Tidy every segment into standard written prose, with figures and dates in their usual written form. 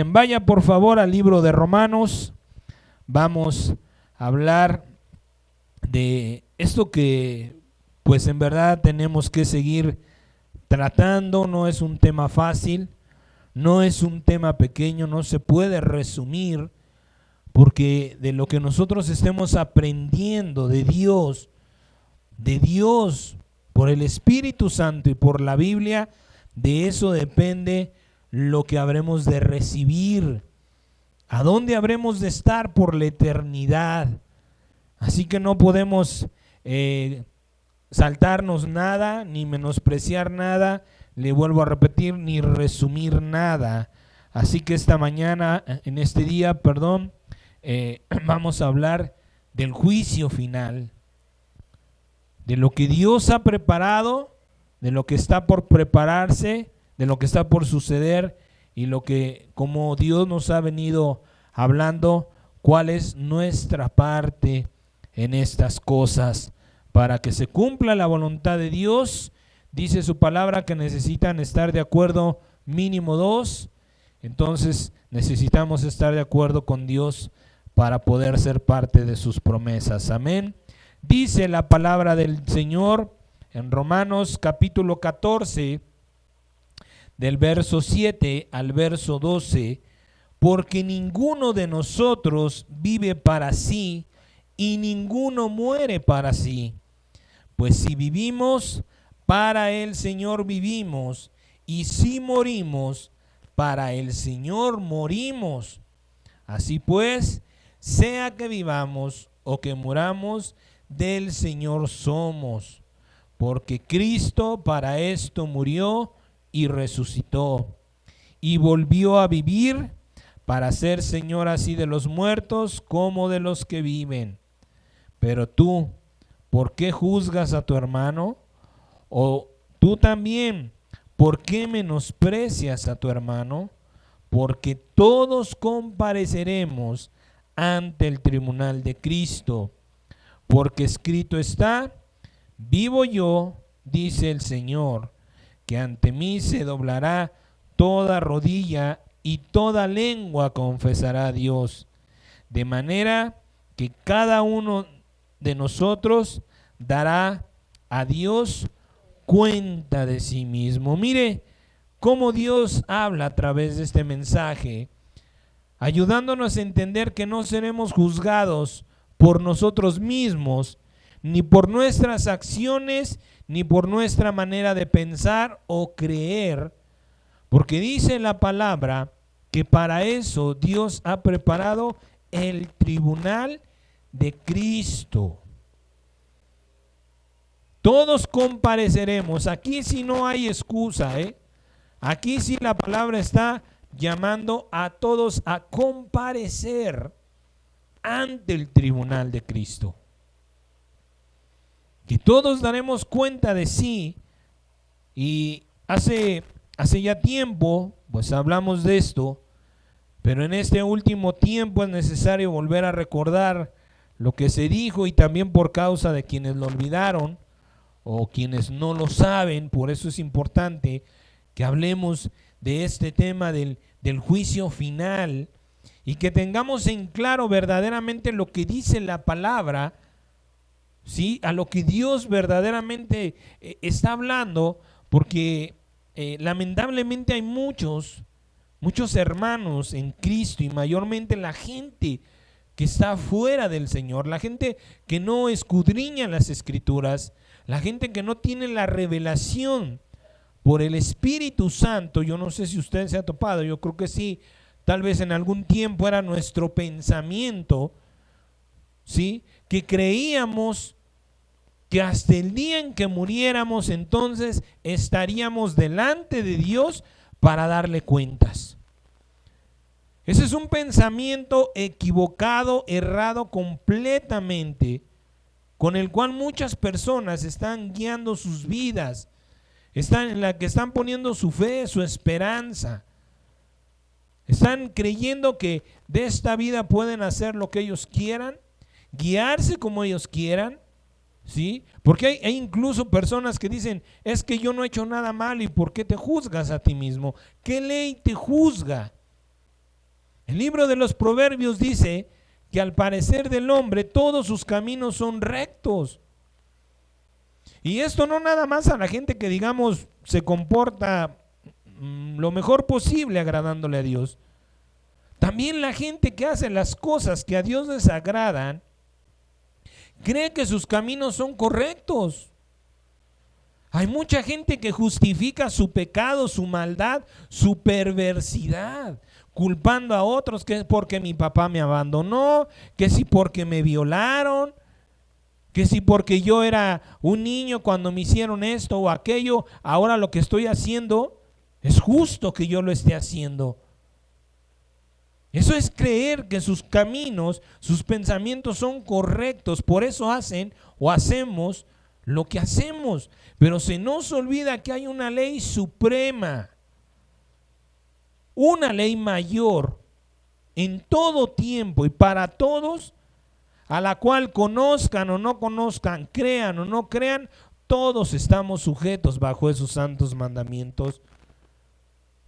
Bien, vaya por favor al libro de Romanos. Vamos a hablar de esto que pues en verdad tenemos que seguir tratando. No es un tema fácil, no es un tema pequeño, no se puede resumir, porque de lo que nosotros estemos aprendiendo de Dios por el Espíritu Santo y por la Biblia, de eso depende lo que habremos de recibir, a dónde habremos de estar por la eternidad. Así que no podemos saltarnos nada, ni menospreciar nada, le vuelvo a repetir, ni resumir nada. Así que esta mañana, en este día, vamos a hablar del juicio final, de lo que Dios ha preparado, de lo que está por prepararse, de lo que está por suceder y lo que, como Dios nos ha venido hablando, cuál es nuestra parte en estas cosas para que se cumpla la voluntad de Dios. Dice su palabra que necesitan estar de acuerdo mínimo 2, entonces necesitamos estar de acuerdo con Dios para poder ser parte de sus promesas. Amén. Dice la palabra del Señor en Romanos capítulo 14, del verso 7 al verso 12, porque ninguno de nosotros vive para sí y ninguno muere para sí. Pues si vivimos, para el Señor vivimos, y si morimos, para el Señor morimos. Así pues, sea que vivamos o que muramos, del Señor somos, porque Cristo para esto murió y resucitó, y volvió a vivir para ser Señor así de los muertos como de los que viven. Pero tú, ¿por qué juzgas a tu hermano? O tú también, ¿por qué menosprecias a tu hermano? Porque todos compareceremos ante el tribunal de Cristo. Porque escrito está: vivo yo, dice el Señor, que ante mí se doblará toda rodilla y toda lengua confesará a Dios. De manera que cada uno de nosotros dará a Dios cuenta de sí mismo. Mire cómo Dios habla a través de este mensaje, ayudándonos a entender que no seremos juzgados por nosotros mismos, ni por nuestras acciones, ni por nuestra manera de pensar o creer, porque dice la palabra que para eso Dios ha preparado el tribunal de Cristo. Todos compareceremos. Aquí sí no hay excusa, Aquí sí la palabra está llamando a todos a comparecer ante el tribunal de Cristo. Que todos daremos cuenta de sí. Y hace ya tiempo, pues hablamos de esto, pero en este último tiempo es necesario volver a recordar lo que se dijo, y también por causa de quienes lo olvidaron o quienes no lo saben. Por eso es importante que hablemos de este tema del juicio final, y que tengamos en claro verdaderamente lo que dice la palabra, ¿sí? A lo que Dios verdaderamente está hablando, porque lamentablemente hay muchos hermanos en Cristo, y mayormente la gente que está fuera del Señor, la gente que no escudriña las Escrituras, la gente que no tiene la revelación por el Espíritu Santo. Yo no sé si usted se ha topado, yo creo que sí, tal vez en algún tiempo era nuestro pensamiento, ¿sí? Que creíamos que hasta el día en que muriéramos, entonces estaríamos delante de Dios para darle cuentas. Ese es un pensamiento equivocado, errado completamente, con el cual muchas personas están guiando sus vidas, en la que están poniendo su fe, su esperanza. Están creyendo que de esta vida pueden hacer lo que ellos quieran, guiarse como ellos quieran, ¿sí? Porque hay incluso personas que dicen: es que yo no he hecho nada malo, ¿y por qué te juzgas a ti mismo? ¿Qué ley te juzga? El libro de los Proverbios dice que al parecer del hombre todos sus caminos son rectos. Y esto no nada más a la gente que, digamos, se comporta lo mejor posible agradándole a Dios. También la gente que hace las cosas que a Dios les agradan, cree que sus caminos son correctos. Hay mucha gente que justifica su pecado, su maldad, su perversidad, culpando a otros, que es porque mi papá me abandonó, que si porque me violaron, que si porque yo era un niño cuando me hicieron esto o aquello, ahora lo que estoy haciendo es justo que yo lo esté haciendo. Eso es creer que sus caminos, sus pensamientos son correctos, por eso hacen o hacemos lo que hacemos. Pero se nos olvida que hay una ley suprema, una ley mayor en todo tiempo y para todos, a la cual conozcan o no conozcan, crean o no crean, todos estamos sujetos bajo esos santos mandamientos.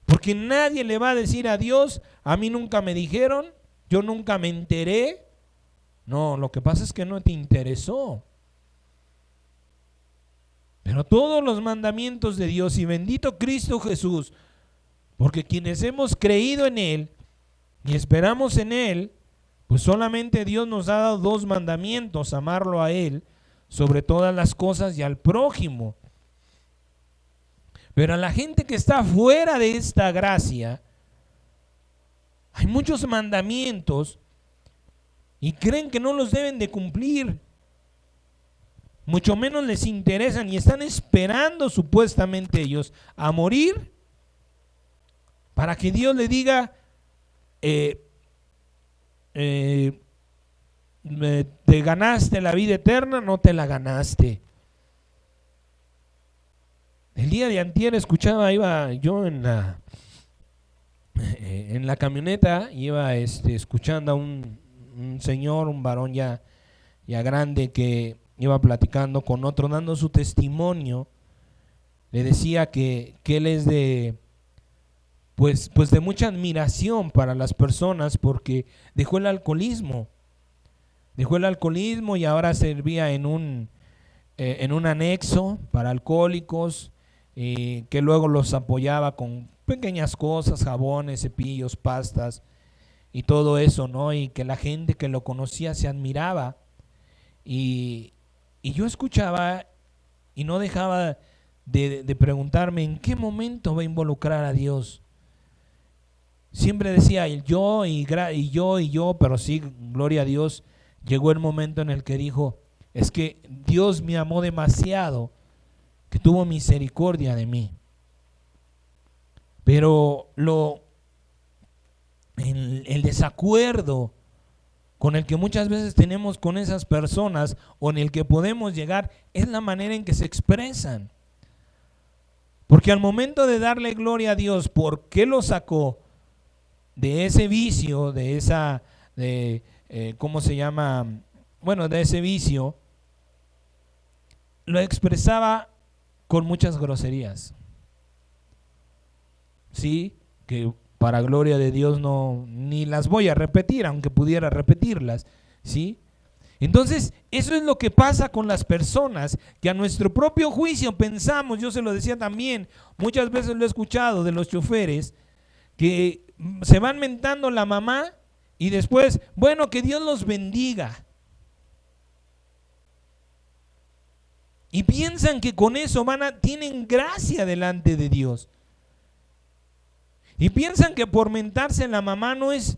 Porque nadie le va a decir a Dios, a mí nunca me dijeron, yo nunca me enteré. No, lo que pasa es que no te interesó. Pero todos los mandamientos de Dios, y bendito Cristo Jesús, porque quienes hemos creído en Él y esperamos en Él, pues solamente Dios nos ha dado dos mandamientos: amarlo a Él sobre todas las cosas y al prójimo. Pero a la gente que está fuera de esta gracia, hay muchos mandamientos y creen que no los deben de cumplir. Mucho menos les interesan y están esperando supuestamente ellos a morir para que Dios le diga, te ganaste la vida eterna, no te la ganaste. El día de antier escuchaba, iba yo en la camioneta, iba escuchando a un señor, un varón ya grande, que iba platicando con otro, dando su testimonio. Le decía que él es de de mucha admiración para las personas, porque dejó el alcoholismo y ahora servía en un anexo para alcohólicos, que luego los apoyaba con pequeñas cosas, jabones, cepillos, pastas y todo eso, ¿no? Y que la gente que lo conocía se admiraba. Y yo escuchaba y no dejaba de preguntarme en qué momento va a involucrar a Dios. Siempre decía yo, pero sí, gloria a Dios, llegó el momento en el que dijo, es que Dios me amó demasiado, que tuvo misericordia de mí. Pero el desacuerdo con el que muchas veces tenemos con esas personas, o en el que podemos llegar, es la manera en que se expresan. Porque al momento de darle gloria a Dios, ¿por qué lo sacó de ese vicio, de ese vicio? Lo expresaba con muchas groserías. Sí, que para gloria de Dios ni las voy a repetir, aunque pudiera repetirlas, ¿sí? Entonces, eso es lo que pasa con las personas, que a nuestro propio juicio pensamos, yo se lo decía también, muchas veces lo he escuchado de los choferes, que se van mentando la mamá y después, bueno, que Dios los bendiga. Y piensan que con eso tienen gracia delante de Dios. Y piensan que por mentarse la mamá no es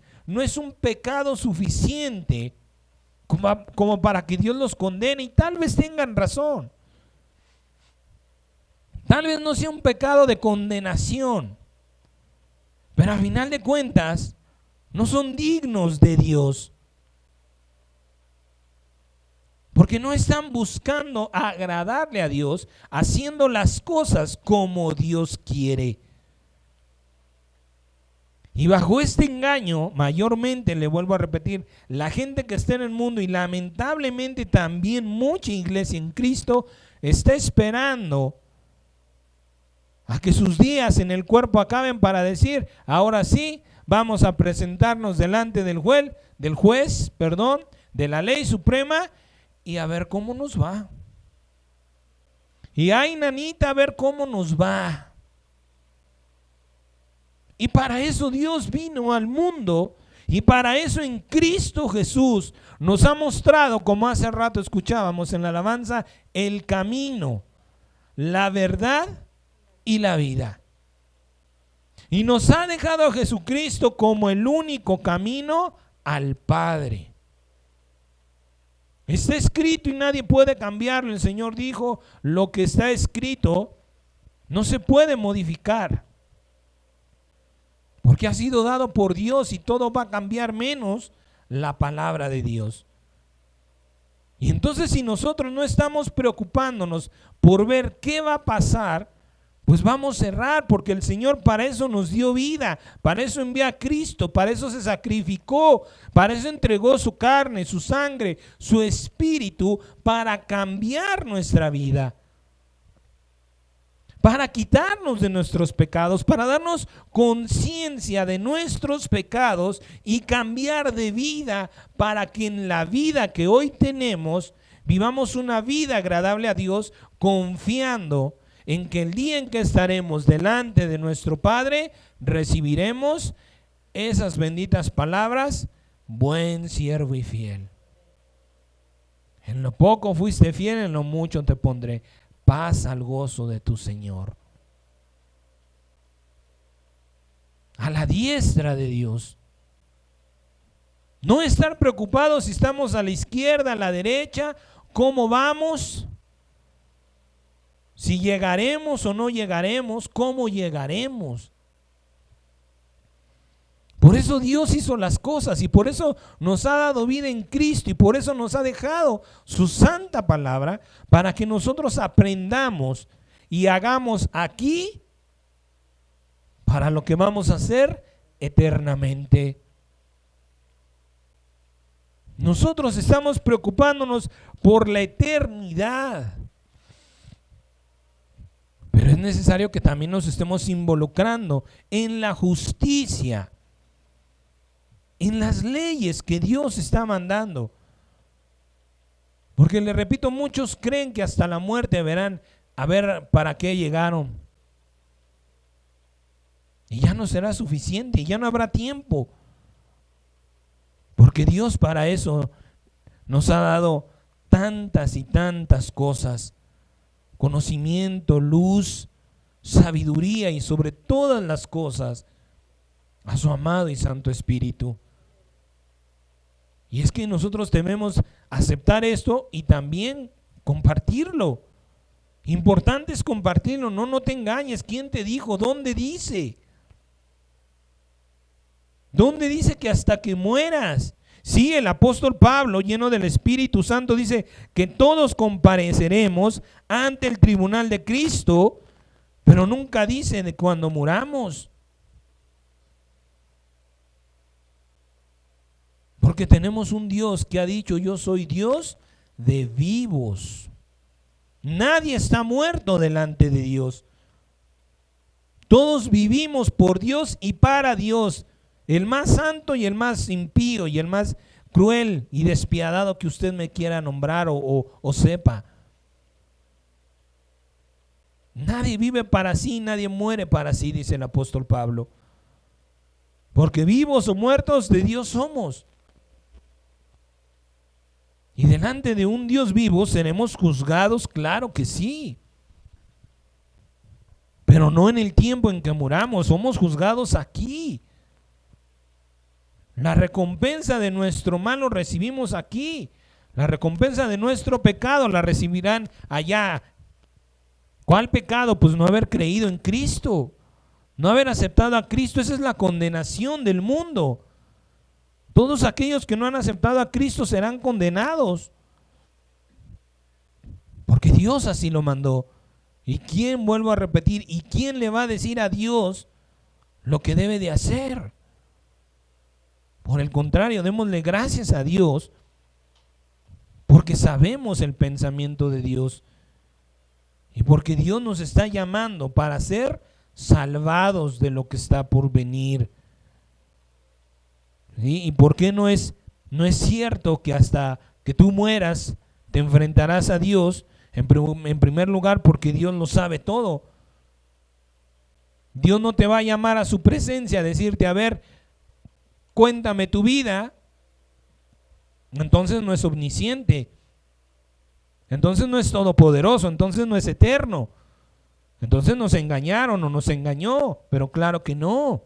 un pecado suficiente como para que Dios los condene, y tal vez tengan razón. Tal vez no sea un pecado de condenación, pero al final de cuentas no son dignos de Dios, porque no están buscando agradarle a Dios, haciendo las cosas como Dios quiere. Y bajo este engaño, mayormente, le vuelvo a repetir, la gente que está en el mundo, y lamentablemente también mucha iglesia en Cristo, está esperando a que sus días en el cuerpo acaben para decir, ahora sí, vamos a presentarnos delante del juez, de la ley suprema, y a ver cómo nos va. Y ay, nanita, a ver cómo nos va. Y para eso Dios vino al mundo, y para eso en Cristo Jesús nos ha mostrado, como hace rato escuchábamos en la alabanza, el camino, la verdad y la vida. Y nos ha dejado a Jesucristo como el único camino al Padre. Está escrito y nadie puede cambiarlo. El Señor dijo, lo que está escrito no se puede modificar, porque ha sido dado por Dios y todo va a cambiar menos la palabra de Dios. Y entonces, si nosotros no estamos preocupándonos por ver qué va a pasar, pues vamos a errar, porque el Señor para eso nos dio vida, para eso envió a Cristo, para eso se sacrificó, para eso entregó su carne, su sangre, su espíritu, para cambiar nuestra vida, para quitarnos de nuestros pecados, para darnos conciencia de nuestros pecados y cambiar de vida, para que en la vida que hoy tenemos vivamos una vida agradable a Dios, confiando en que el día en que estaremos delante de nuestro Padre recibiremos esas benditas palabras: buen siervo y fiel. En lo poco fuiste fiel, en lo mucho te pondré. Paz al gozo de tu Señor. A la diestra de Dios. No estar preocupados si estamos a la izquierda, a la derecha, cómo vamos, si llegaremos o no llegaremos, cómo llegaremos. Por eso Dios hizo las cosas y por eso nos ha dado vida en Cristo y por eso nos ha dejado su santa palabra, para que nosotros aprendamos y hagamos aquí para lo que vamos a hacer eternamente. Nosotros estamos preocupándonos por la eternidad, pero es necesario que también nos estemos involucrando en la justicia, en las leyes que Dios está mandando. Porque le repito, muchos creen que hasta la muerte verán a ver para qué llegaron. Y ya no será suficiente, y ya no habrá tiempo. Porque Dios para eso nos ha dado tantas y tantas cosas: conocimiento, luz, sabiduría y sobre todas las cosas a su amado y santo Espíritu. Y es que nosotros debemos aceptar esto y también compartirlo. Importante es compartirlo, no te engañes. ¿Quién te dijo? ¿Dónde dice? ¿Dónde dice que hasta que mueras? Sí, el apóstol Pablo, lleno del Espíritu Santo, dice que todos compareceremos ante el tribunal de Cristo, pero nunca dice de cuando muramos. Porque tenemos un Dios que ha dicho: yo soy Dios de vivos. Nadie está muerto delante de Dios. Todos vivimos por Dios y para Dios. El más santo y el más impío y el más cruel y despiadado que usted me quiera nombrar o sepa. Nadie vive para sí, nadie muere para sí, dice el apóstol Pablo. Porque vivos o muertos de Dios somos. Y delante de un Dios vivo seremos juzgados, claro que sí. Pero no en el tiempo en que muramos, somos juzgados aquí. La recompensa de nuestro mal lo recibimos aquí. La recompensa de nuestro pecado la recibirán allá. ¿Cuál pecado? Pues no haber creído en Cristo, no haber aceptado a Cristo. Esa es la condenación del mundo. Todos aquellos que no han aceptado a Cristo serán condenados, porque Dios así lo mandó. ¿Y quién, vuelvo a repetir, y quién le va a decir a Dios lo que debe de hacer? Por el contrario, démosle gracias a Dios, porque sabemos el pensamiento de Dios y porque Dios nos está llamando para ser salvados de lo que está por venir. ¿Sí? ¿Y por qué no es cierto que hasta que tú mueras te enfrentarás a Dios? En primer lugar, porque Dios lo sabe todo. Dios no te va a llamar a su presencia a decirte, a ver, cuéntame tu vida. Entonces no es omnisciente. Entonces no es todopoderoso. Entonces no es eterno. Entonces nos engañaron o nos engañó. Pero claro que no.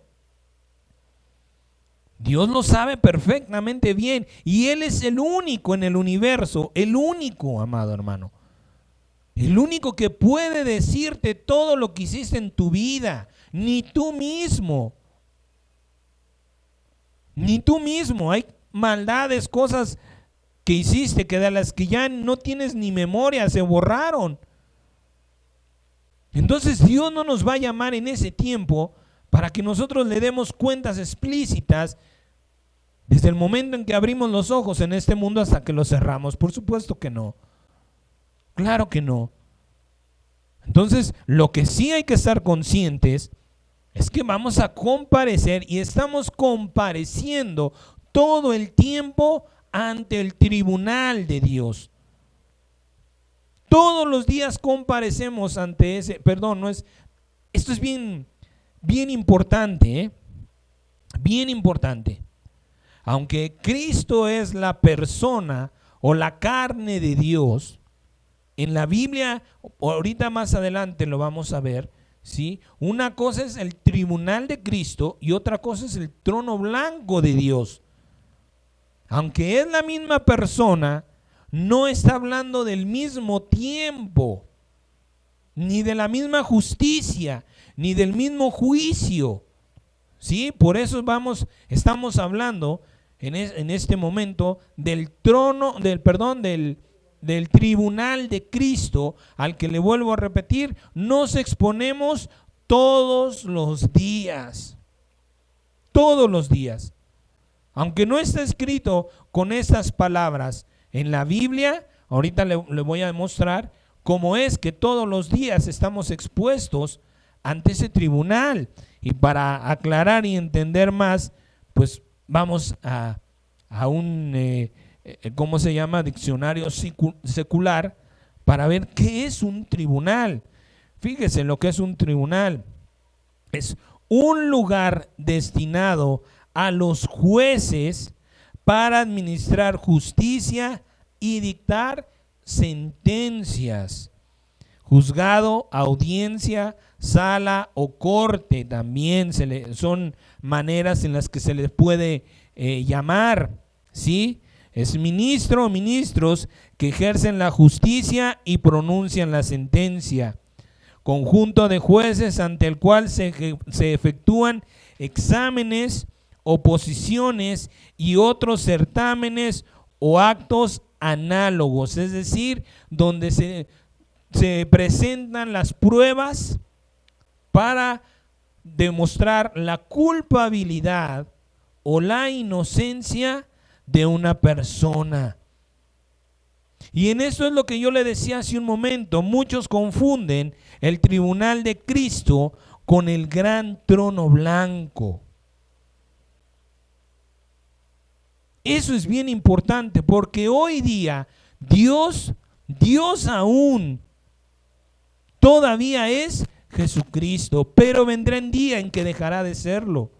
Dios lo sabe perfectamente bien. Y Él es el único en el universo. El único, amado hermano. El único que puede decirte todo lo que hiciste en tu vida. Ni tú mismo. Ni tú mismo. Hay maldades, cosas que hiciste que de las que ya no tienes ni memoria, se borraron. Entonces Dios no nos va a llamar en ese tiempo para que nosotros le demos cuentas explícitas desde el momento en que abrimos los ojos en este mundo hasta que los cerramos. Por supuesto que no. Claro que no. Entonces, lo que sí hay que estar conscientes es que vamos a comparecer y estamos compareciendo todo el tiempo ante el tribunal de Dios. Todos los días comparecemos ante ese, esto es bien importante, ¿eh? Bien importante. Aunque Cristo es la persona o la carne de Dios, en la Biblia, ahorita más adelante lo vamos a ver, ¿sí? Una cosa es el tribunal de Cristo y otra cosa es el trono blanco de Dios. Aunque es la misma persona, no está hablando del mismo tiempo, ni de la misma justicia, ni del mismo juicio. ¿Sí? Por eso estamos hablando en este momento del trono, del tribunal de Cristo, al que le vuelvo a repetir, nos exponemos todos los días. Todos los días. Aunque no está escrito con estas palabras en la Biblia, ahorita le voy a demostrar cómo es que todos los días estamos expuestos ante ese tribunal. Y para aclarar y entender más, pues vamos a un, ¿cómo se llama? Diccionario secular para ver qué es un tribunal. Fíjese lo que es un tribunal. Es un lugar destinado a los jueces para administrar justicia y dictar sentencias. Juzgado, audiencia, sala o corte también son maneras en las que se les puede llamar, ¿sí? Es ministro o ministros que ejercen la justicia y pronuncian la sentencia. Conjunto de jueces ante el cual se efectúan exámenes, oposiciones y otros certámenes o actos análogos, es decir, donde se presentan las pruebas para demostrar la culpabilidad o la inocencia de una persona. Y en eso es lo que yo le decía hace un momento. Muchos confunden el tribunal de Cristo con el gran trono blanco. Eso es bien importante porque hoy día Dios aún todavía es Jesucristo, pero vendrá un día en que dejará de serlo.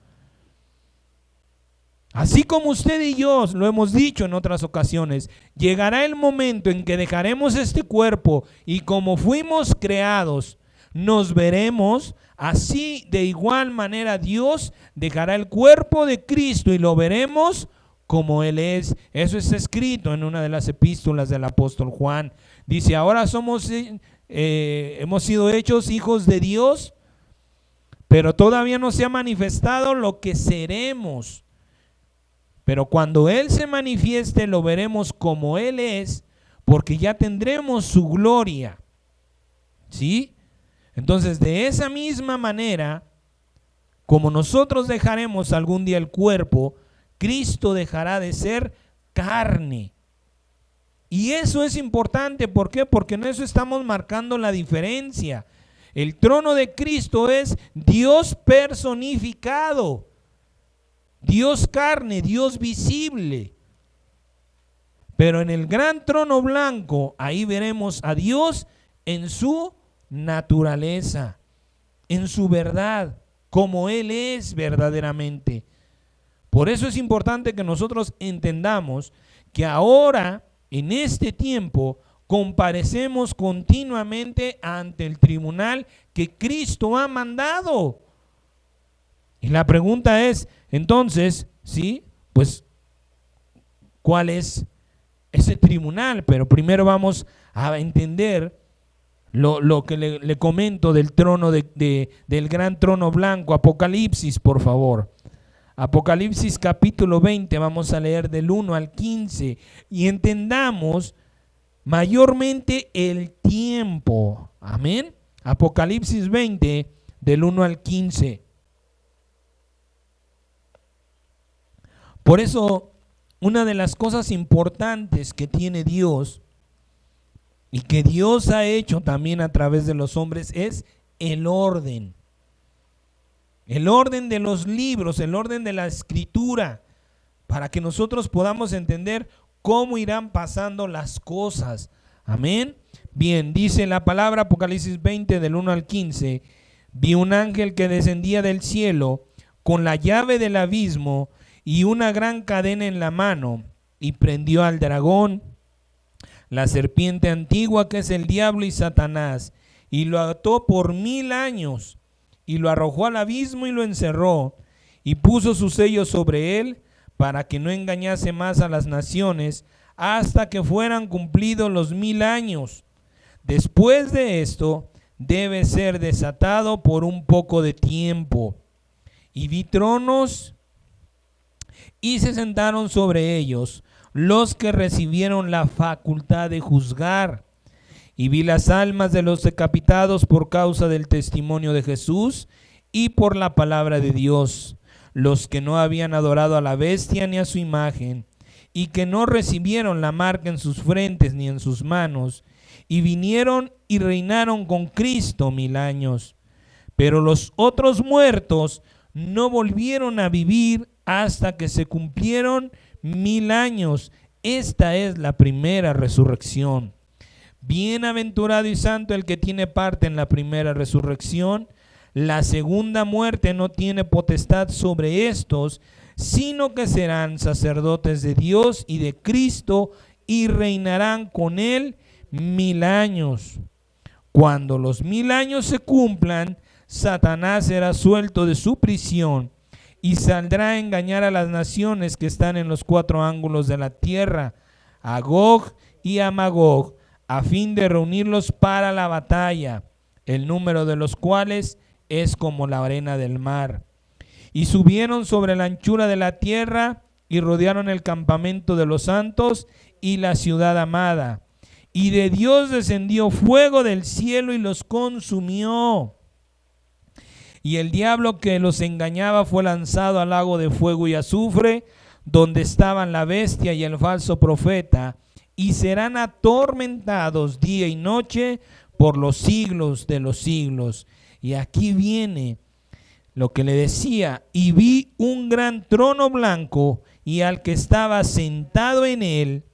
Así como usted y yo lo hemos dicho en otras ocasiones, llegará el momento en que dejaremos este cuerpo y como fuimos creados, nos veremos. Así de igual manera Dios dejará el cuerpo de Cristo y lo veremos como Él es. Eso está escrito en una de las epístolas del apóstol Juan. Dice, ahora hemos sido hechos hijos de Dios, pero todavía no se ha manifestado lo que seremos. Pero cuando Él se manifieste, lo veremos como Él es, porque ya tendremos su gloria. ¿Sí? Entonces, de esa misma manera, como nosotros dejaremos algún día el cuerpo, Cristo dejará de ser carne. Y eso es importante, ¿por qué? Porque en eso estamos marcando la diferencia. El trono de Cristo es Dios personificado. Dios carne, Dios visible. Pero en el gran trono blanco, ahí veremos a Dios en su naturaleza, en su verdad, como Él es verdaderamente. Por eso es importante que nosotros entendamos que ahora, en este tiempo, comparecemos continuamente ante el tribunal que Cristo ha mandado. Y la pregunta es, entonces, ¿sí? Pues, ¿cuál es ese tribunal? Pero primero vamos a entender lo que le comento del trono del gran trono blanco. Apocalipsis, por favor. Apocalipsis capítulo 20, vamos a leer del 1 al 15 y entendamos mayormente el tiempo. Amén. Apocalipsis 20, del 1 al 15. Por eso, una de las cosas importantes que tiene Dios y que Dios ha hecho también a través de los hombres es el orden. El orden de los libros, el orden de la escritura, para que nosotros podamos entender cómo irán pasando las cosas. Amén. Bien, dice la palabra Apocalipsis 20 del 1 al 15. Vi un ángel que descendía del cielo con la llave del abismo y una gran cadena en la mano, y prendió al dragón, la serpiente antigua que es el diablo y Satanás, y lo ató por 1000 años, y lo arrojó al abismo y lo encerró, y puso su sello sobre él, para que no engañase más a las naciones, hasta que fueran cumplidos los 1000 años. Después de esto, debe ser desatado por un poco de tiempo. Y vi tronos, y se sentaron sobre ellos los que recibieron la facultad de juzgar. Y vi las almas de los decapitados por causa del testimonio de Jesús y por la palabra de Dios, los que no habían adorado a la bestia ni a su imagen, y que no recibieron la marca en sus frentes ni en sus manos, y vinieron y reinaron con Cristo 1000 años. Pero los otros muertos no volvieron a vivir hasta que se cumplieron 1000 años. Esta es la primera resurrección. Bienaventurado y santo el que tiene parte en la primera resurrección. La segunda muerte no tiene potestad sobre estos, sino que serán sacerdotes de Dios y de Cristo y reinarán con él 1000 años. Cuando los 1000 años se cumplan, Satanás será suelto de su prisión y saldrá a engañar a las naciones que están en los 4 ángulos de la tierra, a Gog y a Magog, a fin de reunirlos para la batalla, el número de los cuales es como la arena del mar. Y subieron sobre la anchura de la tierra y rodearon el campamento de los santos y la ciudad amada. Y de Dios descendió fuego del cielo y los consumió. Y el diablo que los engañaba fue lanzado al lago de fuego y azufre, donde estaban la bestia y el falso profeta, y serán atormentados día y noche por los siglos de los siglos. Y aquí viene lo que le decía: y vi un gran trono blanco y al que estaba sentado en él,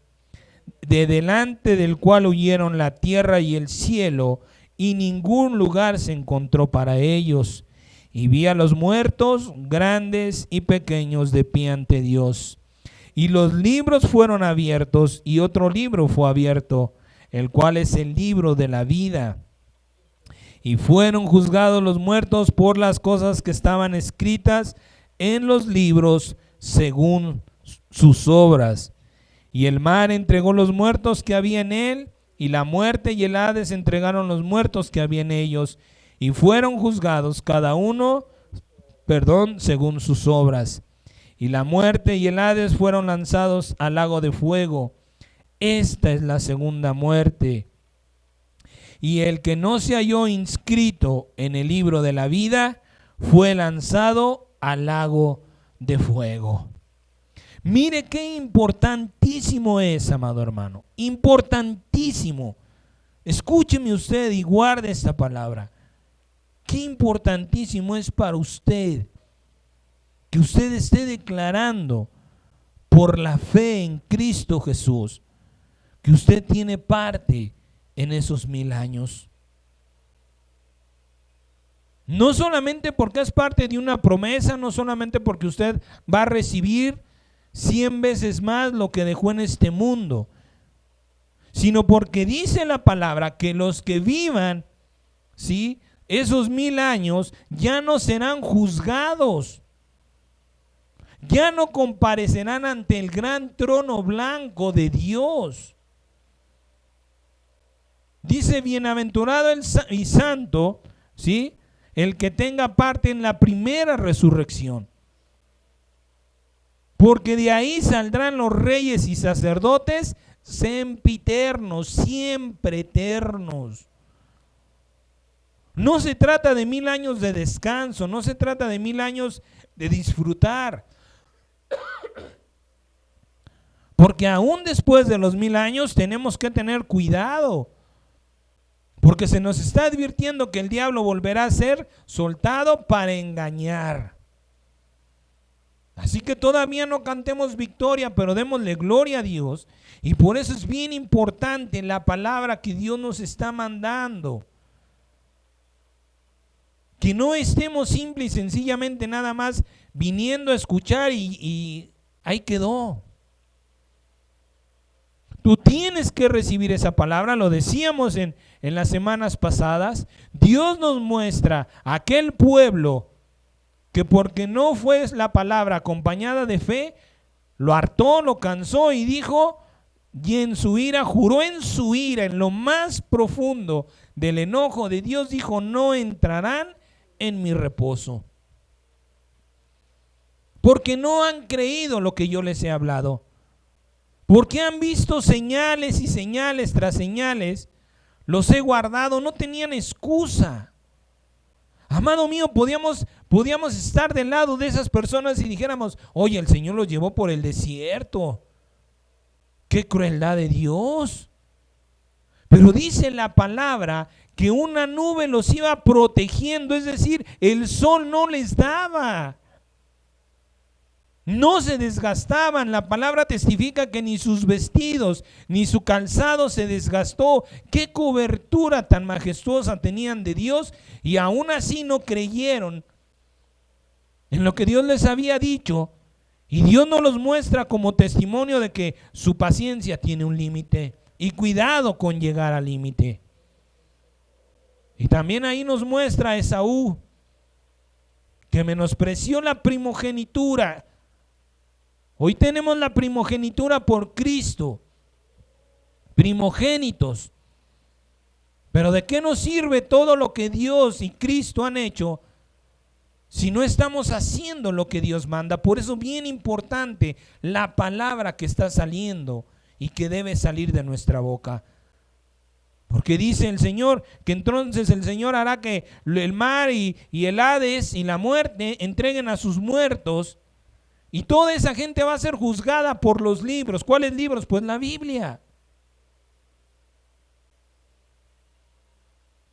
de delante del cual huyeron la tierra y el cielo, y ningún lugar se encontró para ellos. Y vi a los muertos, grandes y pequeños, de pie ante Dios. Y los libros fueron abiertos, y otro libro fue abierto, el cual es el libro de la vida. Y fueron juzgados los muertos por las cosas que estaban escritas en los libros según sus obras. Y el mar entregó los muertos que había en él, y la muerte y el Hades entregaron los muertos que había en ellos, y fueron juzgados cada uno, según sus obras. Y la muerte y el Hades fueron lanzados al lago de fuego. Esta es la segunda muerte. Y el que no se halló inscrito en el libro de la vida fue lanzado al lago de fuego. Mire qué importantísimo es, amado hermano. Importantísimo. Escúcheme usted y guarde esta palabra. Qué importantísimo es para usted que usted esté declarando por la fe en Cristo Jesús que usted tiene parte en esos 1000 años. No solamente porque es parte de una promesa, no solamente porque usted va a recibir 100 veces más lo que dejó en este mundo, sino porque dice la palabra que los que vivan, ¿sí?, esos 1000 años ya no serán juzgados, ya no comparecerán ante el gran trono blanco de Dios. Dice: bienaventurado y santo, ¿sí?, el que tenga parte en la primera resurrección, porque de ahí saldrán los reyes y sacerdotes sempiternos, siempre eternos. No se trata de 1000 años de descanso, no se trata de 1000 años de disfrutar, porque aún después de los 1000 años tenemos que tener cuidado, porque se nos está advirtiendo que el diablo volverá a ser soltado para engañar. Así que todavía no cantemos victoria, pero démosle gloria a Dios. Y por eso es bien importante la palabra que Dios nos está mandando. Que no estemos simple y sencillamente nada más viniendo a escuchar y ahí quedó. Tú tienes que recibir esa palabra, lo decíamos en las semanas pasadas. Dios nos muestra a aquel pueblo que porque no fue la palabra acompañada de fe, lo hartó, lo cansó y dijo, y en su ira, juró en su ira, en lo más profundo del enojo de Dios, dijo: no entrarán en mi reposo, porque no han creído lo que yo les he hablado, porque han visto señales y señales tras señales, los he guardado, no tenían excusa. Amado mío, podíamos estar del lado de esas personas y dijéramos: oye, el Señor los llevó por el desierto, qué crueldad de Dios. Pero dice la palabra que una nube los iba protegiendo, es decir, el sol no les daba, no se desgastaban. La palabra testifica que ni sus vestidos ni su calzado se desgastó. Qué cobertura tan majestuosa tenían de Dios, y aún así no creyeron en lo que Dios les había dicho. Y Dios nos los muestra como testimonio de que su paciencia tiene un límite, y cuidado con llegar al límite. Y también ahí nos muestra a Esaú, que menospreció la primogenitura. Hoy tenemos la primogenitura por Cristo, primogénitos. Pero ¿de qué nos sirve todo lo que Dios y Cristo han hecho si no estamos haciendo lo que Dios manda? Por eso bien importante la palabra que está saliendo y que debe salir de nuestra boca. Porque dice el Señor que entonces el Señor hará que el mar y el Hades y la muerte entreguen a sus muertos, y toda esa gente va a ser juzgada por los libros. ¿Cuáles libros? Pues la Biblia.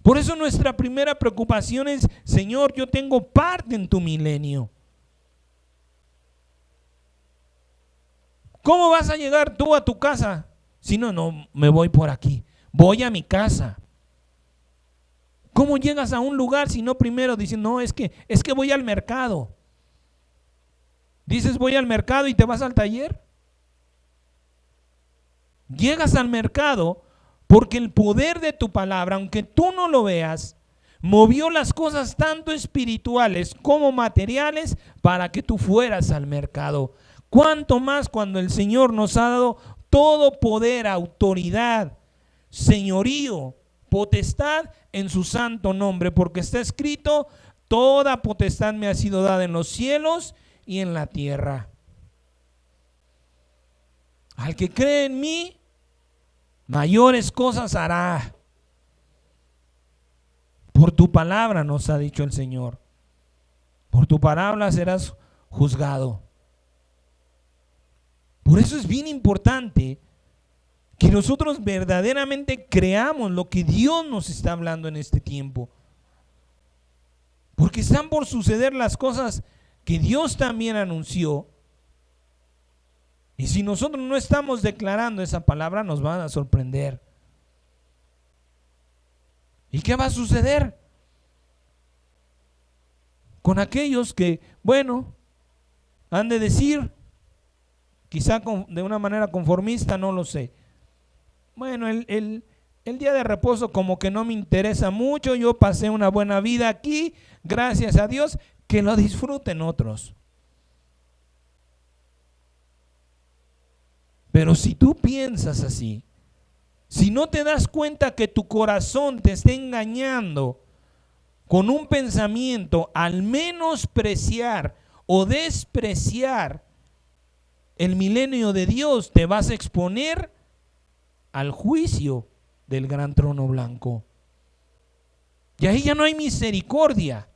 Por eso nuestra primera preocupación es: Señor, yo tengo parte en tu milenio. ¿Cómo vas a llegar tú a tu casa? Si no me voy por aquí, voy a mi casa. ¿Cómo llegas a un lugar si no primero dices: no, es que voy al mercado? Dices: voy al mercado, y te vas al taller. Llegas al mercado porque el poder de tu palabra, aunque tú no lo veas, movió las cosas tanto espirituales como materiales para que tú fueras al mercado. Cuánto más cuando el Señor nos ha dado todo poder, autoridad, señorío, potestad en su santo nombre, porque está escrito: toda potestad me ha sido dada en los cielos y en la tierra. Al que cree en mí, mayores cosas hará. Por tu palabra nos ha dicho el Señor. Por tu palabra serás juzgado. Por eso es bien importante que nosotros verdaderamente creamos lo que Dios nos está hablando en este tiempo. Porque están por suceder las cosas que Dios también anunció. Y si nosotros no estamos declarando esa palabra, nos van a sorprender. ¿Y qué va a suceder con aquellos que, bueno, han de decir, quizá de una manera conformista, no lo sé, bueno, el día de reposo como que no me interesa mucho, yo pasé una buena vida aquí, gracias a Dios, que lo disfruten otros. Pero si tú piensas así, si no te das cuenta que tu corazón te está engañando con un pensamiento al menospreciar o despreciar el milenio de Dios, te vas a exponer al juicio del gran trono blanco. Y ahí ya no hay misericordia.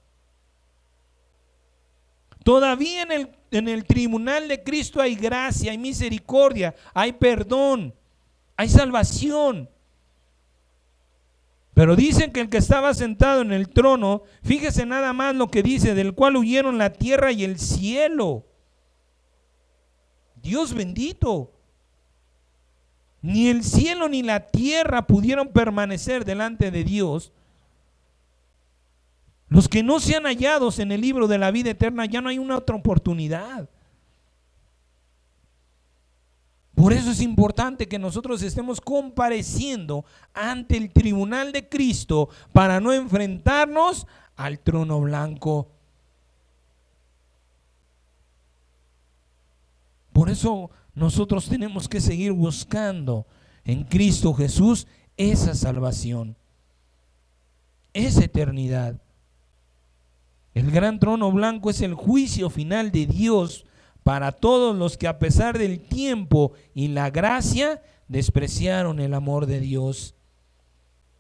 Todavía en el tribunal de Cristo hay gracia, hay misericordia, hay perdón, hay salvación. Pero dicen que el que estaba sentado en el trono, fíjese nada más lo que dice, del cual huyeron la tierra y el cielo. Dios bendito. Ni el cielo ni la tierra pudieron permanecer delante de Dios. Los que no sean hallados en el libro de la vida eterna, ya no hay una otra oportunidad. Por eso es importante que nosotros estemos compareciendo ante el tribunal de Cristo para no enfrentarnos al trono blanco. Por eso nosotros tenemos que seguir buscando en Cristo Jesús esa salvación, esa eternidad. El gran trono blanco es el juicio final de Dios para todos los que a pesar del tiempo y la gracia despreciaron el amor de Dios.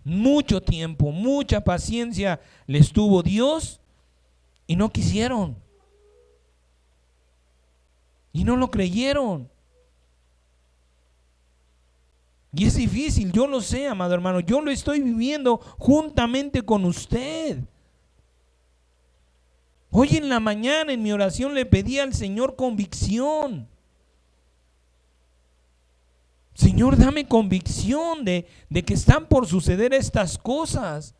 Mucho tiempo, mucha paciencia les tuvo Dios y no quisieron. Y no lo creyeron. Y es difícil, yo lo sé, amado hermano, yo lo estoy viviendo juntamente con usted. Hoy en la mañana en mi oración le pedí al Señor convicción. Señor, dame convicción de que están por suceder estas cosas.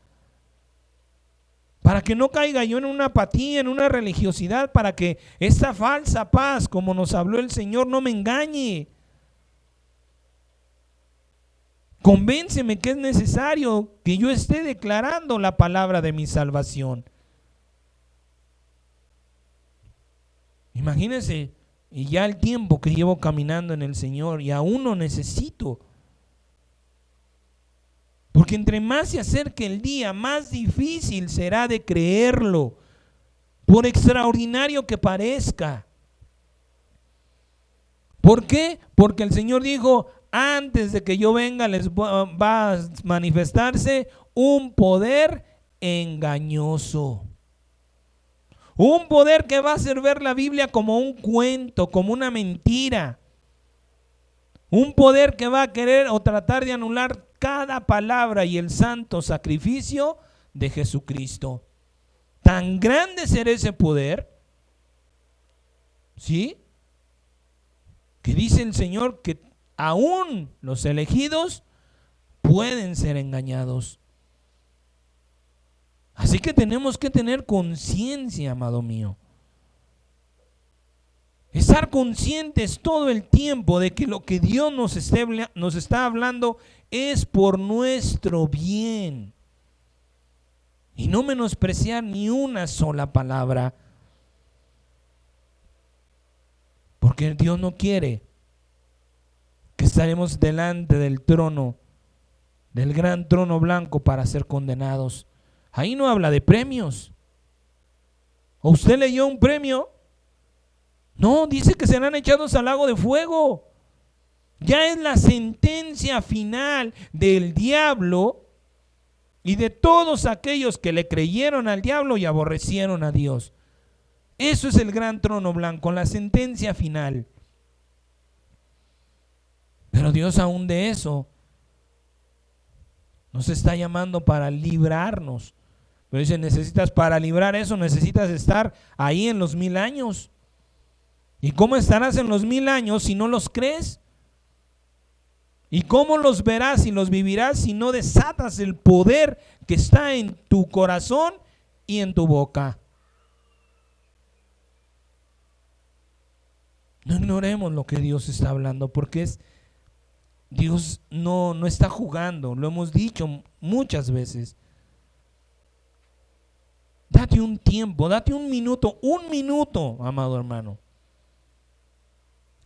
Para que no caiga yo en una apatía, en una religiosidad, para que esta falsa paz, como nos habló el Señor, no me engañe. Convénceme que es necesario que yo esté declarando la palabra de mi salvación. Imagínense, y ya el tiempo que llevo caminando en el Señor y aún no necesito. Porque entre más se acerque el día, más difícil será de creerlo, por extraordinario que parezca. ¿Por qué? Porque el Señor dijo, antes de que yo venga les va a manifestarse un poder engañoso. Un poder que va a hacer ver la Biblia como un cuento, como una mentira. Un poder que va a querer o tratar de anular cada palabra y el santo sacrificio de Jesucristo. Tan grande será ese poder, ¿sí? Que dice el Señor que aún los elegidos pueden ser engañados. Así que tenemos que tener conciencia, amado mío. Estar conscientes todo el tiempo de que lo que Dios nos está hablando es por nuestro bien. Y no menospreciar ni una sola palabra. Porque Dios no quiere que estaremos delante del trono, del gran trono blanco para ser condenados. Ahí no habla de premios. ¿O usted leyó un premio? No, dice que serán echados al lago de fuego. Ya es la sentencia final del diablo y de todos aquellos que le creyeron al diablo y aborrecieron a Dios. Eso es el gran trono blanco, la sentencia final. Pero Dios aún de eso nos está llamando para librarnos Pero dice, necesitas, para librar eso, necesitas estar ahí en los 1000 años. ¿Y cómo estarás en los 1000 años si no los crees? ¿Y cómo los verás y los vivirás si no desatas el poder que está en tu corazón y en tu boca? No ignoremos lo que Dios está hablando, porque Dios no está jugando, lo hemos dicho muchas veces. Date un tiempo, date un minuto, amado hermano,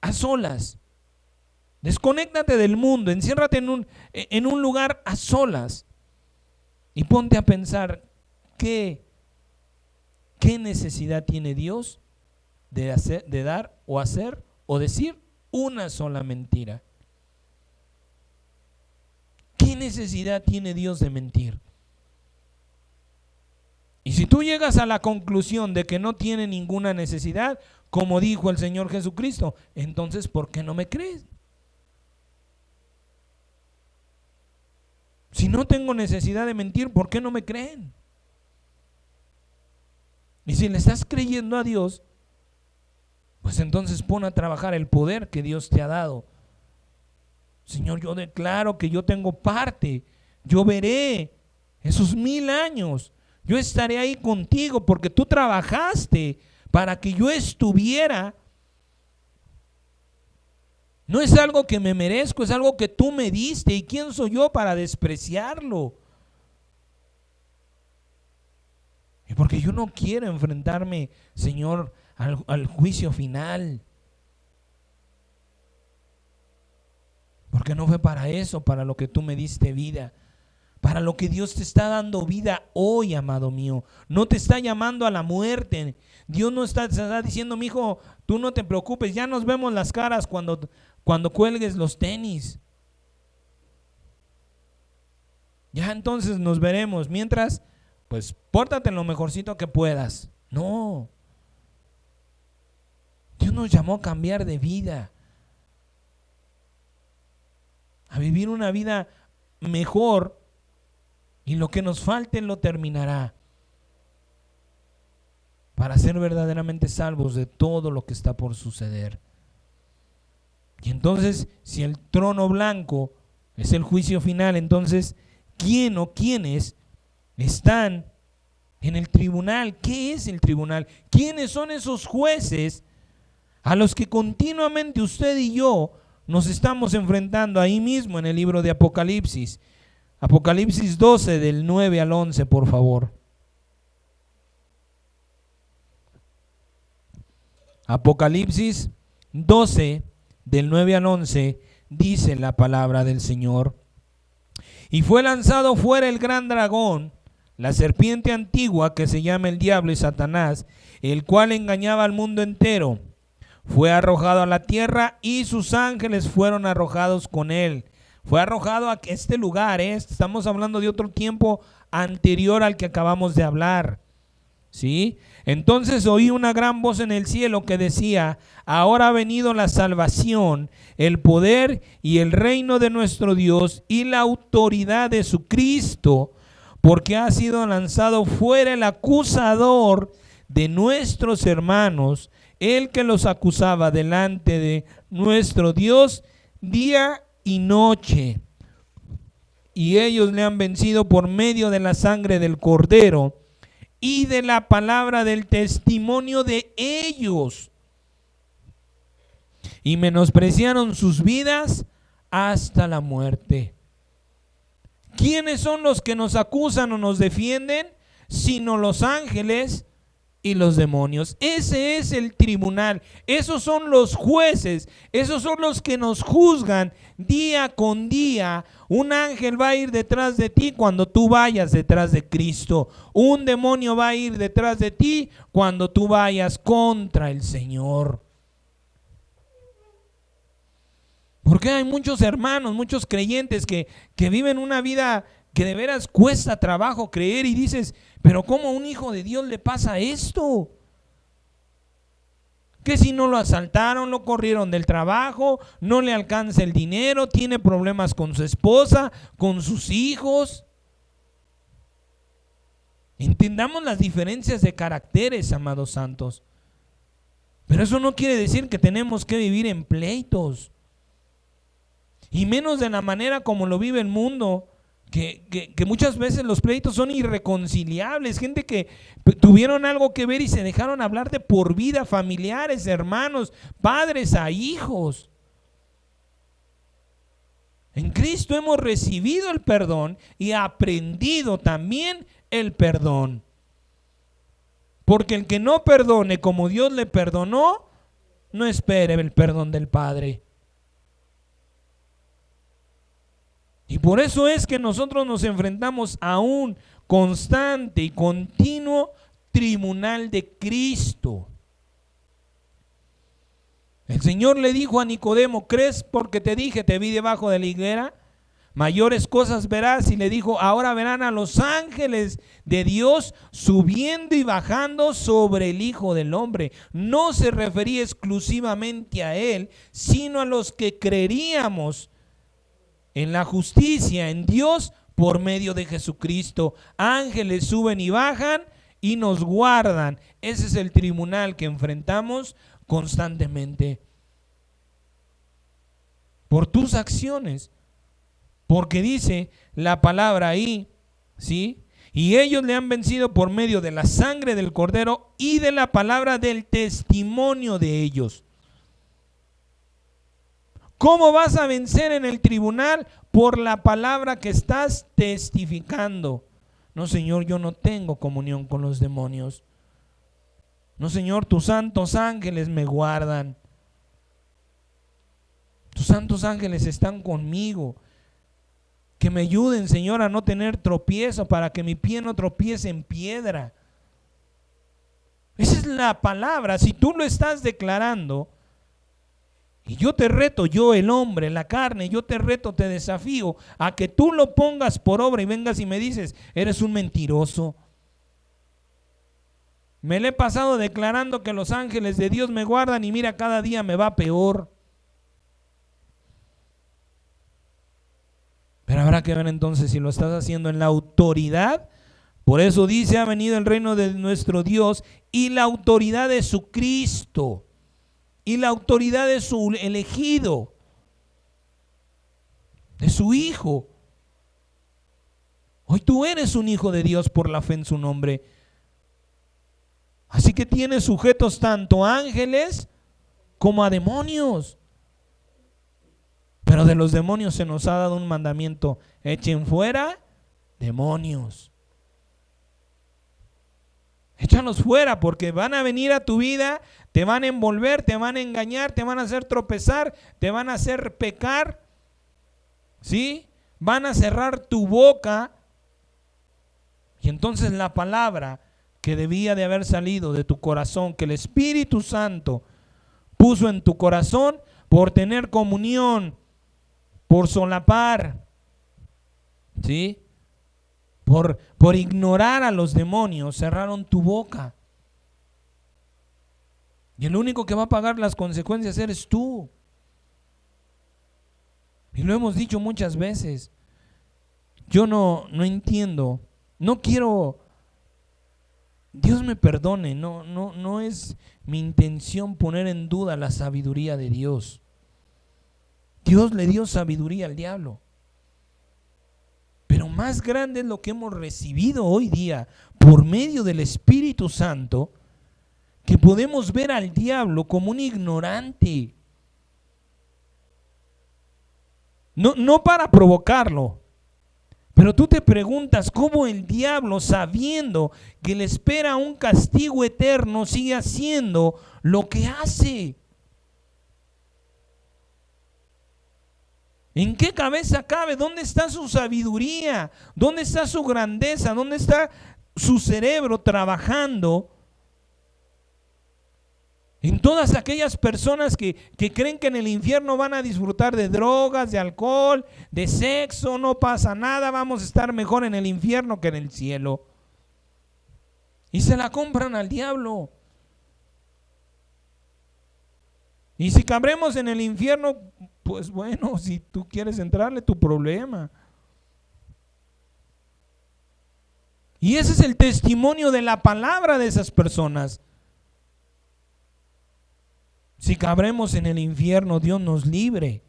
a solas. Desconéctate del mundo, enciérrate en un lugar a solas y ponte a pensar qué necesidad tiene Dios de dar o hacer o decir una sola mentira. ¿Qué necesidad tiene Dios de mentir? Y si tú llegas a la conclusión de que no tiene ninguna necesidad, como dijo el Señor Jesucristo, entonces ¿por qué no me crees? Si no tengo necesidad de mentir, ¿por qué no me creen? Y si le estás creyendo a Dios, pues entonces pon a trabajar el poder que Dios te ha dado. Señor, yo declaro que yo tengo parte, yo veré esos 1000 años, yo estaré ahí contigo porque tú trabajaste para que yo estuviera. No es algo que me merezco, es algo que tú me diste. ¿Y quién soy yo para despreciarlo? Y porque yo no quiero enfrentarme, Señor, al juicio final. Porque no fue para eso, para lo que tú me diste vida. Para lo que Dios te está dando vida hoy, amado mío. No te está llamando a la muerte. Dios no está diciendo, mi hijo, tú no te preocupes, ya nos vemos las caras cuando cuelgues los tenis. Ya entonces nos veremos. Mientras, pues pórtate lo mejorcito que puedas. No. Dios nos llamó a cambiar de vida. A vivir una vida mejor. Y lo que nos falte lo terminará. Para ser verdaderamente salvos de todo lo que está por suceder. Y entonces, si el trono blanco es el juicio final, entonces, ¿quién o quiénes están en el tribunal? ¿Qué es el tribunal? ¿Quiénes son esos jueces a los que continuamente usted y yo nos estamos enfrentando ahí mismo en el libro de Apocalipsis? Apocalipsis 12 del 9 al 11, por favor. Apocalipsis 12 del 9 al 11 dice la palabra del Señor. Y fue lanzado fuera el gran dragón, la serpiente antigua que se llama el diablo y Satanás, el cual engañaba al mundo entero. Fue arrojado a la tierra y sus ángeles fueron arrojados con él. Fue arrojado a este lugar, estamos hablando de otro tiempo anterior al que acabamos de hablar, ¿sí? Entonces oí una gran voz en el cielo que decía, ahora ha venido la salvación, el poder y el reino de nuestro Dios y la autoridad de su Cristo, porque ha sido lanzado fuera el acusador de nuestros hermanos, el que los acusaba delante de nuestro Dios día y noche, y ellos le han vencido por medio de la sangre del Cordero y de la palabra del testimonio de ellos, y menospreciaron sus vidas hasta la muerte. ¿Quiénes son los que nos acusan o nos defienden? Sino los ángeles y los demonios. Ese es el tribunal. Esos son los jueces. Esos son los que nos juzgan día con día. Un ángel va a ir detrás de ti cuando tú vayas detrás de Cristo. Un demonio va a ir detrás de ti cuando tú vayas contra el Señor. Porque hay muchos hermanos, muchos creyentes que viven una vida que de veras cuesta trabajo creer, y dices, pero ¿cómo a un hijo de Dios le pasa esto? Que si no lo asaltaron, lo corrieron del trabajo, no le alcanza el dinero, tiene problemas con su esposa, con sus hijos. Entendamos las diferencias de caracteres, amados santos. Pero eso no quiere decir que tenemos que vivir en pleitos. Y menos de la manera como lo vive el mundo, que muchas veces los pleitos son irreconciliables. Gente que tuvieron algo que ver y se dejaron hablar de por vida, familiares, hermanos, padres a hijos. En Cristo hemos recibido el perdón y aprendido también el perdón. Porque el que no perdone como Dios le perdonó, no espere el perdón del Padre. Y por eso es que nosotros nos enfrentamos a un constante y continuo tribunal de Cristo. El Señor le dijo a Nicodemo: ¿crees porque te dije, te vi debajo de la higuera? Mayores cosas verás. Y le dijo: ahora verán a los ángeles de Dios subiendo y bajando sobre el Hijo del Hombre. No se refería exclusivamente a Él, sino a los que creeríamos en la justicia, en Dios, por medio de Jesucristo. Ángeles suben y bajan y nos guardan. Ese es el tribunal que enfrentamos constantemente por tus acciones. Porque dice la palabra ahí, ¿sí? Y ellos le han vencido por medio de la sangre del Cordero y de la palabra del testimonio de ellos. ¿Cómo vas a vencer en el tribunal? Por la palabra que estás testificando. No, Señor, yo no tengo comunión con los demonios. No, Señor, tus santos ángeles me guardan. Tus santos ángeles están conmigo. Que me ayuden, Señor, a no tener tropiezo, para que mi pie no tropiece en piedra. Esa es la palabra. Si tú lo estás declarando, y yo te reto, yo el hombre, la carne, yo te reto, te desafío a que tú lo pongas por obra y vengas y me dices: eres un mentiroso. Me le he pasado declarando que los ángeles de Dios me guardan y mira, cada día me va peor. Pero habrá que ver entonces si lo estás haciendo en la autoridad. Por eso dice: ha venido el reino de nuestro Dios y la autoridad de su Cristo y la autoridad de su elegido, de su Hijo. Hoy tú eres un hijo de Dios por la fe en su nombre. Así que tienes sujetos tanto a ángeles como a demonios. Pero de los demonios se nos ha dado un mandamiento: echen fuera demonios. Échalos fuera, porque van a venir a tu vida, te van a envolver, te van a engañar, te van a hacer tropezar, te van a hacer pecar, ¿sí? Van a cerrar tu boca. Y entonces la palabra que debía de haber salido de tu corazón, que el Espíritu Santo puso en tu corazón por tener comunión, por solapar, ¿sí? Por ignorar a los demonios, cerraron tu boca. Y el único que va a pagar las consecuencias eres tú. Y lo hemos dicho muchas veces. Yo no entiendo, no quiero, Dios me perdone, no es mi intención poner en duda la sabiduría de Dios. Dios le dio sabiduría al diablo. Pero más grande es lo que hemos recibido hoy día por medio del Espíritu Santo, que podemos ver al diablo como un ignorante. No para provocarlo, pero tú te preguntas cómo el diablo, sabiendo que le espera un castigo eterno, sigue haciendo lo que hace. ¿En qué cabeza cabe? ¿Dónde está su sabiduría? ¿Dónde está su grandeza? ¿Dónde está su cerebro trabajando? En todas aquellas personas que creen que en el infierno van a disfrutar de drogas, de alcohol, de sexo, no pasa nada, vamos a estar mejor en el infierno que en el cielo. Y se la compran al diablo. Y si cabremos en el infierno, pues bueno, si tú quieres entrarle, tu problema. Y ese es el testimonio de la palabra de esas personas. Si cabremos en el infierno, Dios nos libre.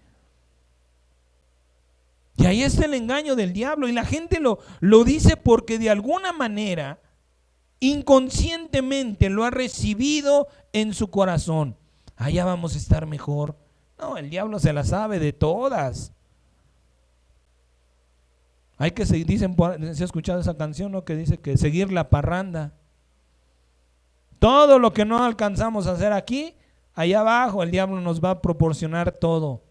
Y ahí está el engaño del diablo. Y la gente lo dice porque de alguna manera, inconscientemente lo ha recibido en su corazón. Allá vamos a estar mejor. No, el diablo se la sabe de todas. Hay que seguir, dicen, ¿se ha escuchado esa canción, no? Que dice que seguir la parranda. Todo lo que no alcanzamos a hacer aquí, allá abajo el diablo nos va a proporcionar todo.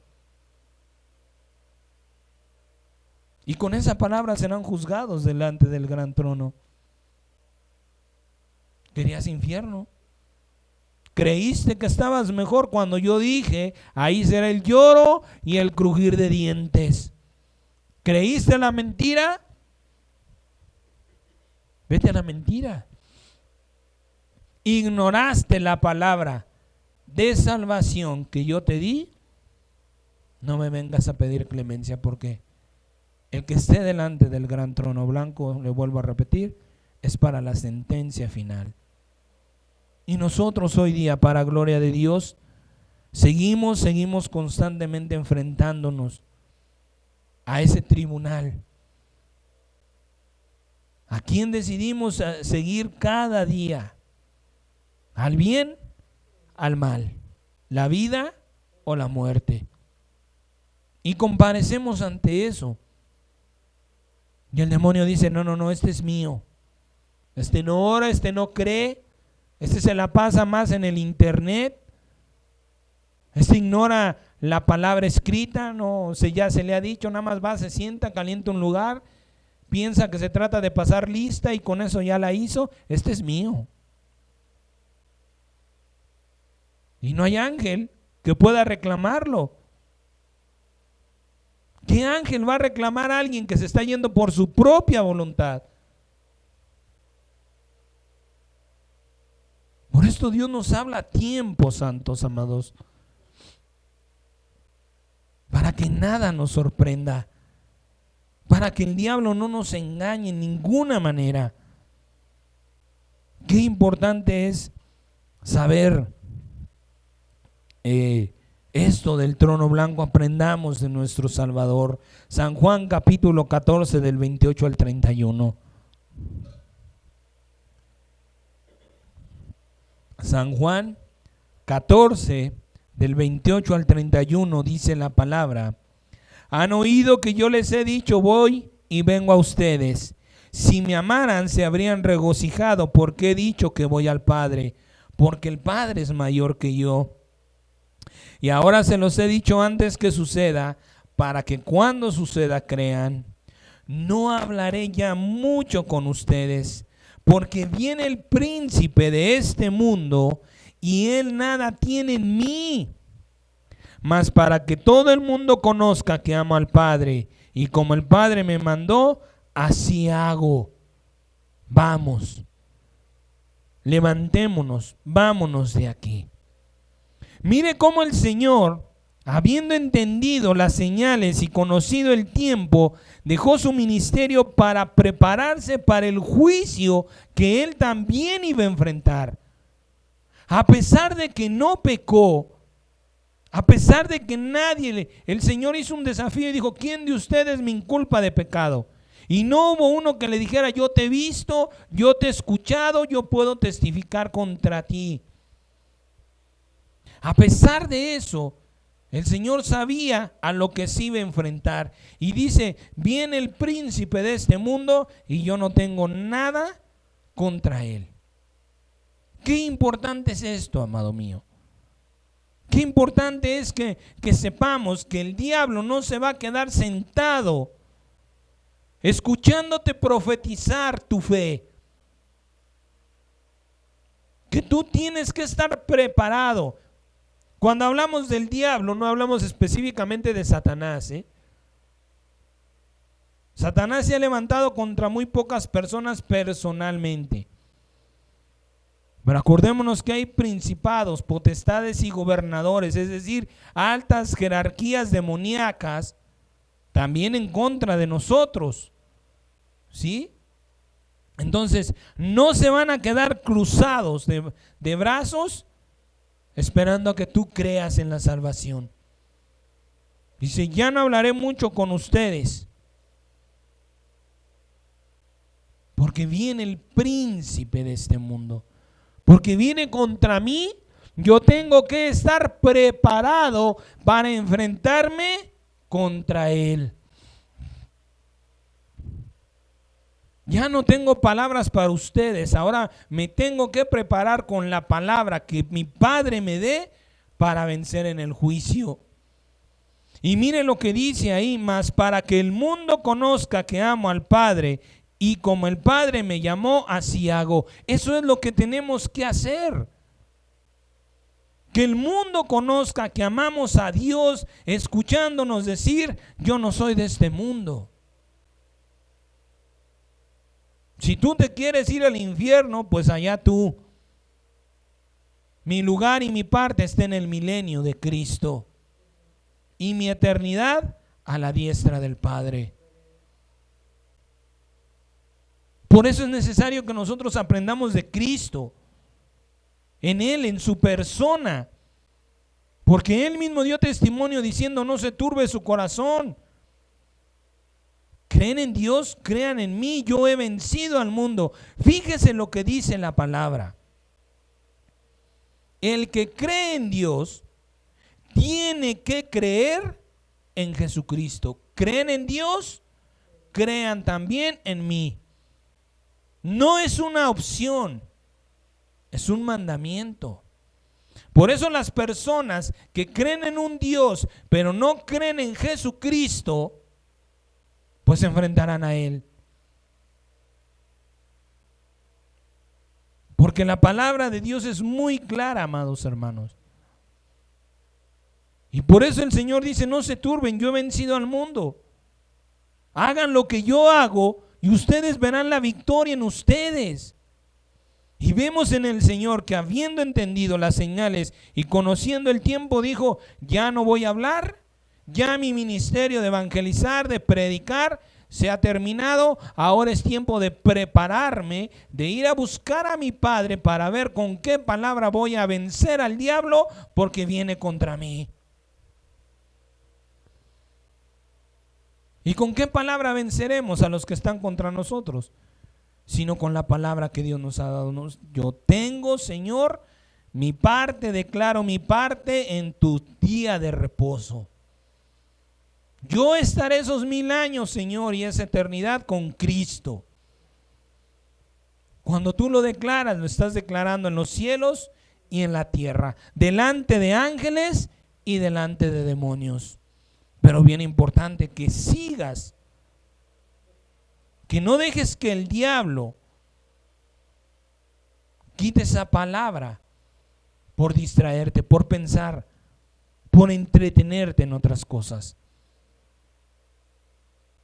Y con esa palabra serán juzgados delante del gran trono. ¿Querías infierno? ¿Creíste que estabas mejor cuando yo dije, ahí será el lloro y el crujir de dientes? ¿Creíste la mentira? Vete a la mentira. ¿Ignoraste la palabra de salvación que yo te di? No me vengas a pedir clemencia, porque el que esté delante del gran trono blanco, le vuelvo a repetir, es para la sentencia final. Y nosotros hoy día, para gloria de Dios, seguimos constantemente enfrentándonos a ese tribunal. ¿A quién decidimos seguir cada día? ¿Al bien, al mal? ¿La vida o la muerte? Y comparecemos ante eso. Y el demonio dice, no, este es mío. Este no ora, este no cree, este se la pasa más en el internet, este ignora la palabra escrita, no, ya se le ha dicho, nada más va, se sienta, calienta un lugar, piensa que se trata de pasar lista y con eso ya la hizo. Este es mío. Y no hay ángel que pueda reclamarlo. ¿Qué ángel va a reclamar a alguien que se está yendo por su propia voluntad? Por esto Dios nos habla a tiempo, santos amados, para que nada nos sorprenda, para que el diablo no nos engañe en ninguna manera. Qué importante es saber esto del trono blanco. Aprendamos de nuestro Salvador. San Juan capítulo 14 del 28 al 31. San Juan 14 del 28 al 31 dice la palabra: han oído que yo les he dicho, voy y vengo a ustedes. Si me amaran, se habrían regocijado, porque he dicho que voy al Padre, porque el Padre es mayor que yo. Y ahora se los he dicho antes que suceda, para que cuando suceda crean. No hablaré ya mucho con ustedes, porque viene el príncipe de este mundo, y él nada tiene en mí. Mas para que todo el mundo conozca que amo al Padre, y como el Padre me mandó, así hago. Vamos, levantémonos, vámonos de aquí. Mire cómo el Señor, habiendo entendido las señales y conocido el tiempo, dejó su ministerio para prepararse para el juicio que él también iba a enfrentar. A pesar de que no pecó, a pesar de que el Señor hizo un desafío y dijo, ¿quién de ustedes me inculpa de pecado? Y no hubo uno que le dijera, yo te he visto, yo te he escuchado, yo puedo testificar contra ti. A pesar de eso, el Señor sabía a lo que se iba a enfrentar. Y dice, viene el príncipe de este mundo y yo no tengo nada contra él. Qué importante es esto, amado mío. Qué importante es que sepamos que el diablo no se va a quedar sentado escuchándote profetizar tu fe. Que tú tienes que estar preparado. Cuando hablamos del diablo, no hablamos específicamente de Satanás, Satanás se ha levantado contra muy pocas personas personalmente. Pero acordémonos que hay principados, potestades y gobernadores, es decir, altas jerarquías demoníacas, también en contra de nosotros, ¿sí? Entonces, no se van a quedar cruzados de brazos esperando a que tú creas en la salvación. Dice, ya no hablaré mucho con ustedes, porque viene el príncipe de este mundo, porque viene contra mí. Yo tengo que estar preparado para enfrentarme contra él. Ya no tengo palabras para ustedes, ahora me tengo que preparar con la palabra que mi Padre me dé para vencer en el juicio. Y mire lo que dice ahí, más para que el mundo conozca que amo al Padre, y como el Padre me llamó, así hago. Eso es lo que tenemos que hacer. Que el mundo conozca que amamos a Dios, escuchándonos decir, yo no soy de este mundo. Si tú te quieres ir al infierno, pues allá tú. Mi lugar y mi parte está en el milenio de Cristo, y mi eternidad a la diestra del Padre. Por eso es necesario que nosotros aprendamos de Cristo, en Él, en su persona, porque Él mismo dio testimonio diciendo, no se turbe su corazón. Creen en Dios, crean en mí, yo he vencido al mundo. Fíjese lo que dice la palabra. El que cree en Dios tiene que creer en Jesucristo. Creen en Dios, crean también en mí. No es una opción, es un mandamiento. Por eso las personas que creen en un Dios, pero no creen en Jesucristo, pues se enfrentarán a Él. Porque la palabra de Dios es muy clara, amados hermanos. Y por eso el Señor dice, no se turben, yo he vencido al mundo. Hagan lo que yo hago y ustedes verán la victoria en ustedes. Y vemos en el Señor que habiendo entendido las señales y conociendo el tiempo, dijo, ya no voy a hablar, ya mi ministerio de evangelizar, de predicar, se ha terminado. Ahora es tiempo de prepararme, de ir a buscar a mi Padre para ver con qué palabra voy a vencer al diablo, porque viene contra mí. ¿Y con qué palabra venceremos a los que están contra nosotros? Sino con la palabra que Dios nos ha dado. Yo tengo, Señor, mi parte, declaro mi parte en tu día de reposo. Yo estaré esos 1000 años, Señor, y esa eternidad con Cristo. Cuando tú lo declaras, lo estás declarando en los cielos y en la tierra, delante de ángeles y delante de demonios. Pero bien importante que sigas, que no dejes que el diablo quite esa palabra por distraerte, por pensar, por entretenerte en otras cosas.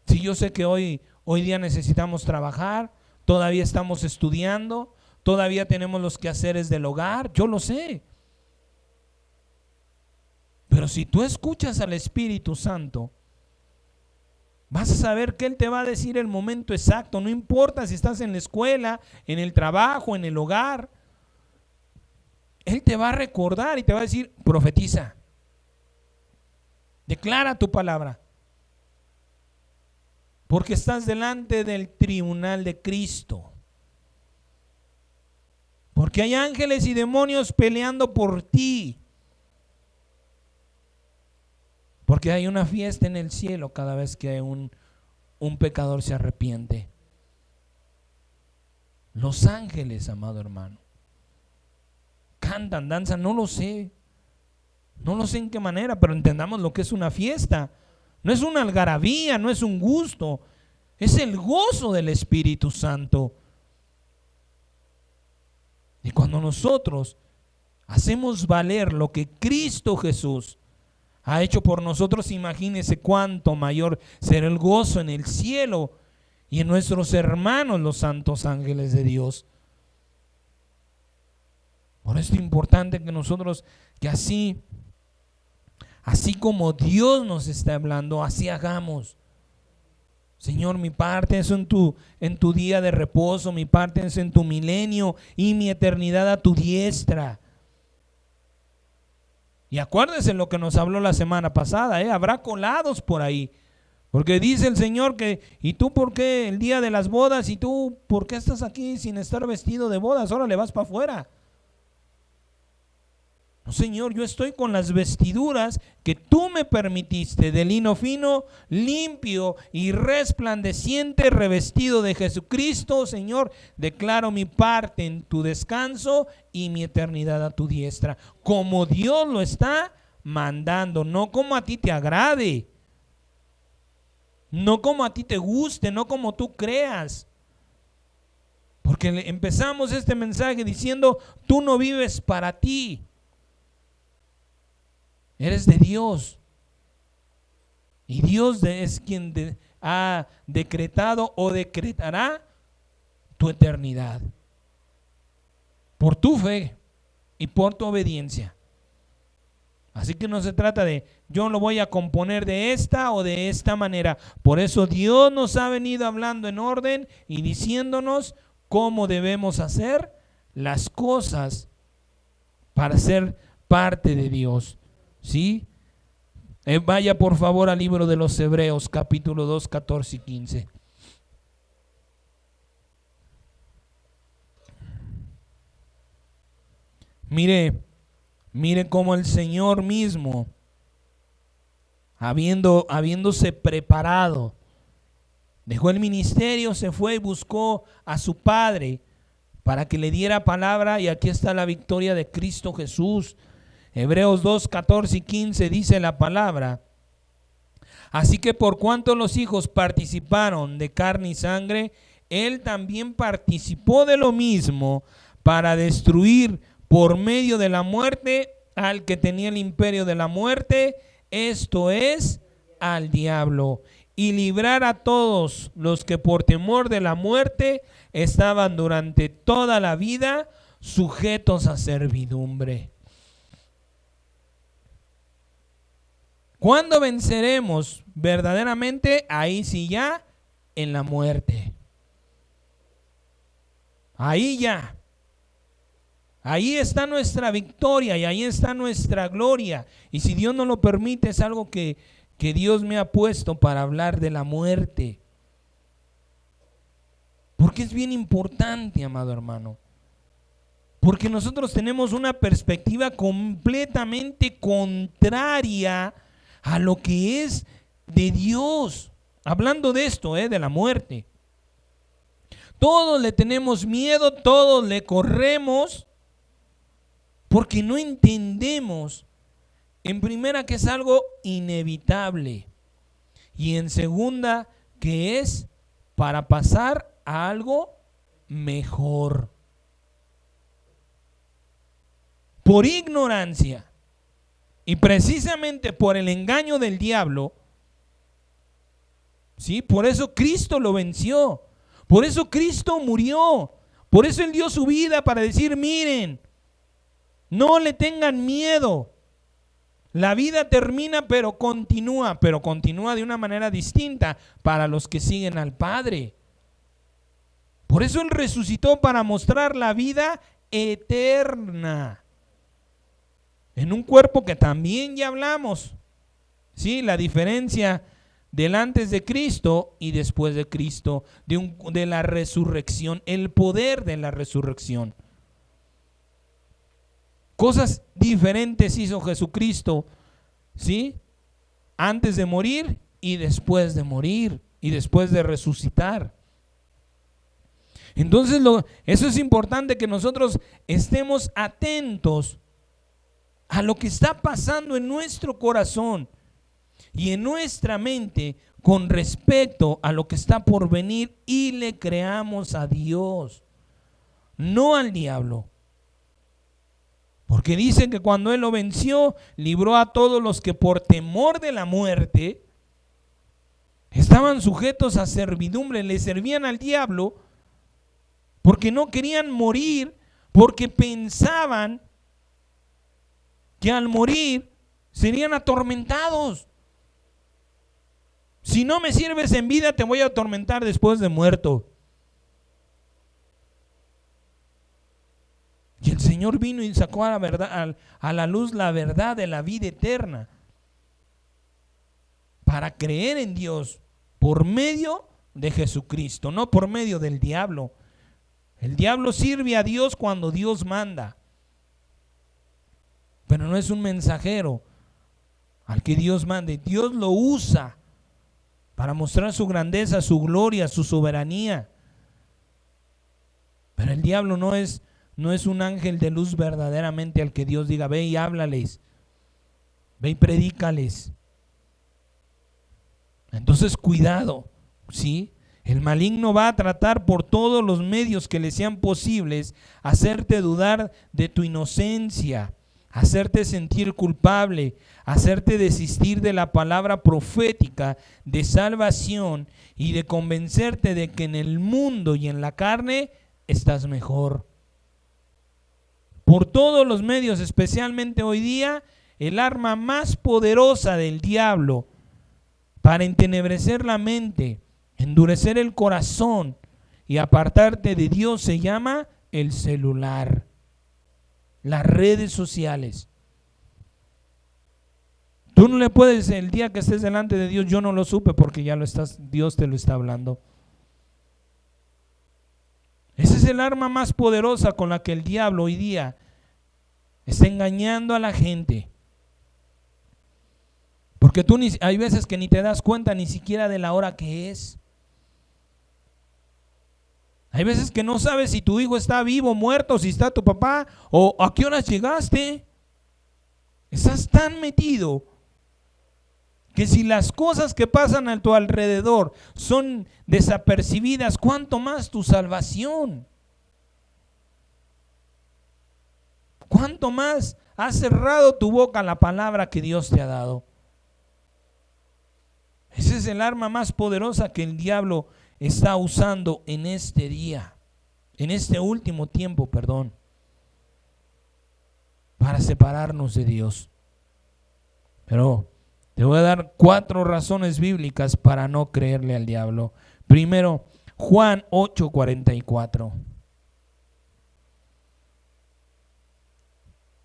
Si yo sé que hoy día necesitamos trabajar, todavía estamos estudiando, todavía tenemos los quehaceres del hogar, yo lo sé. Pero si tú escuchas al Espíritu Santo, vas a saber que Él te va a decir el momento exacto. No importa si estás en la escuela, en el trabajo, en el hogar. Él te va a recordar y te va a decir, profetiza, declara tu palabra. Porque estás delante del tribunal de Cristo. Porque hay ángeles y demonios peleando por ti. Porque hay una fiesta en el cielo cada vez que un pecador se arrepiente. Los ángeles, amado hermano, cantan, danzan, no lo sé. No lo sé en qué manera, pero entendamos lo que es una fiesta. No es una algarabía, no es un gusto. Es el gozo del Espíritu Santo. Y cuando nosotros hacemos valer lo que Cristo Jesús ha hecho por nosotros, imagínense cuánto mayor será el gozo en el cielo y en nuestros hermanos, los santos ángeles de Dios. Por eso es importante que nosotros, que así como Dios nos está hablando, así hagamos. Señor, mi parte es en tu día de reposo, mi parte es en tu milenio y mi eternidad a tu diestra. Y acuérdense lo que nos habló la semana pasada, habrá colados por ahí. Porque dice el Señor que, ¿y tú por qué el día de las bodas? ¿Y tú por qué estás aquí sin estar vestido de bodas? Ahora le vas para afuera. No, Señor, yo estoy con las vestiduras que tú me permitiste, de lino fino, limpio y resplandeciente, revestido de Jesucristo. Señor, declaro mi parte en tu descanso y mi eternidad a tu diestra, como Dios lo está mandando, no como a ti te agrade, no como a ti te guste, no como tú creas. Porque empezamos este mensaje diciendo, tú no vives para ti, eres de Dios. Y Dios es quien ha decretado o decretará tu eternidad. Por tu fe y por tu obediencia. Así que no se trata de yo lo voy a componer de esta o de esta manera. Por eso Dios nos ha venido hablando en orden y diciéndonos cómo debemos hacer las cosas para ser parte de Dios. ¿Sí? Vaya por favor al libro de los Hebreos, capítulo 2, 14 y 15. Mire cómo el Señor mismo, habiéndose preparado, dejó el ministerio, se fue y buscó a su Padre para que le diera palabra, y aquí está la victoria de Cristo Jesús. Hebreos 2, 14 y 15 dice la palabra: así que por cuanto los hijos participaron de carne y sangre, Él también participó de lo mismo, para destruir por medio de la muerte al que tenía el imperio de la muerte, esto es, al diablo, y librar a todos los que por temor de la muerte estaban durante toda la vida sujetos a servidumbre. ¿Cuándo venceremos verdaderamente? Ahí sí, ya en la muerte. Ahí ya. Ahí está nuestra victoria y ahí está nuestra gloria. Y si Dios no lo permite, es algo que Dios me ha puesto para hablar de la muerte. Porque es bien importante, amado hermano. Porque nosotros tenemos una perspectiva completamente contraria a lo que es de Dios. Hablando de esto, de la muerte. Todos le tenemos miedo, todos le corremos, porque no entendemos, en primera, que es algo inevitable, y en segunda, que es para pasar a algo mejor. Por ignorancia y precisamente por el engaño del diablo, ¿sí? Por eso Cristo lo venció, por eso Cristo murió, por eso Él dio su vida para decir, miren, no le tengan miedo. La vida termina, pero continúa de una manera distinta para los que siguen al Padre. Por eso Él resucitó, para mostrar la vida eterna. En un cuerpo que también ya hablamos. Sí, la diferencia del antes de Cristo y después de Cristo, de la resurrección, el poder de la resurrección. Cosas diferentes hizo Jesucristo, ¿sí? Antes de morir y después de morir y después de resucitar. Entonces eso es importante, que nosotros estemos atentos a lo que está pasando en nuestro corazón y en nuestra mente con respecto a lo que está por venir, y le creamos a Dios, no al diablo. Porque dice que cuando Él lo venció, libró a todos los que por temor de la muerte estaban sujetos a servidumbre, le servían al diablo, porque no querían morir, porque pensaban que al morir serían atormentados. Si no me sirves en vida, te voy a atormentar después de muerto. Y el Señor vino y sacó a la verdad, a la luz la verdad de la vida eterna, para creer en Dios por medio de Jesucristo, no por medio del diablo. El diablo sirve a Dios cuando Dios manda, pero no es un mensajero al que Dios mande. Dios lo usa para mostrar su grandeza, su gloria, su soberanía. Pero el diablo no es un ángel de luz verdaderamente al que Dios diga, ve y háblales, ve y predícales. Entonces cuidado, ¿sí? El maligno va a tratar por todos los medios que le sean posibles hacerte dudar de tu inocencia, hacerte sentir culpable, hacerte desistir de la palabra profética de salvación y de convencerte de que en el mundo y en la carne estás mejor. Por todos los medios, especialmente hoy día, el arma más poderosa del diablo para entenebrecer la mente, endurecer el corazón y apartarte de Dios se llama el celular, las redes sociales. Tú no le puedes, el día que estés delante de Dios, yo no lo supe, porque ya lo estás, Dios te lo está hablando. Ese es el arma más poderosa con la que el diablo hoy día está engañando a la gente. Porque tú hay veces que ni te das cuenta ni siquiera de la hora que es. Hay veces que no sabes si tu hijo está vivo, muerto, si está tu papá, o a qué horas llegaste. Estás tan metido que si las cosas que pasan a tu alrededor son desapercibidas, ¿cuánto más tu salvación? ¿Cuánto más has cerrado tu boca a la palabra que Dios te ha dado? Ese es el arma más poderosa que el diablo está usando en este día, en este último tiempo, para separarnos de Dios. Pero te voy a dar 4 razones bíblicas para no creerle al diablo. Primero, Juan 8:44.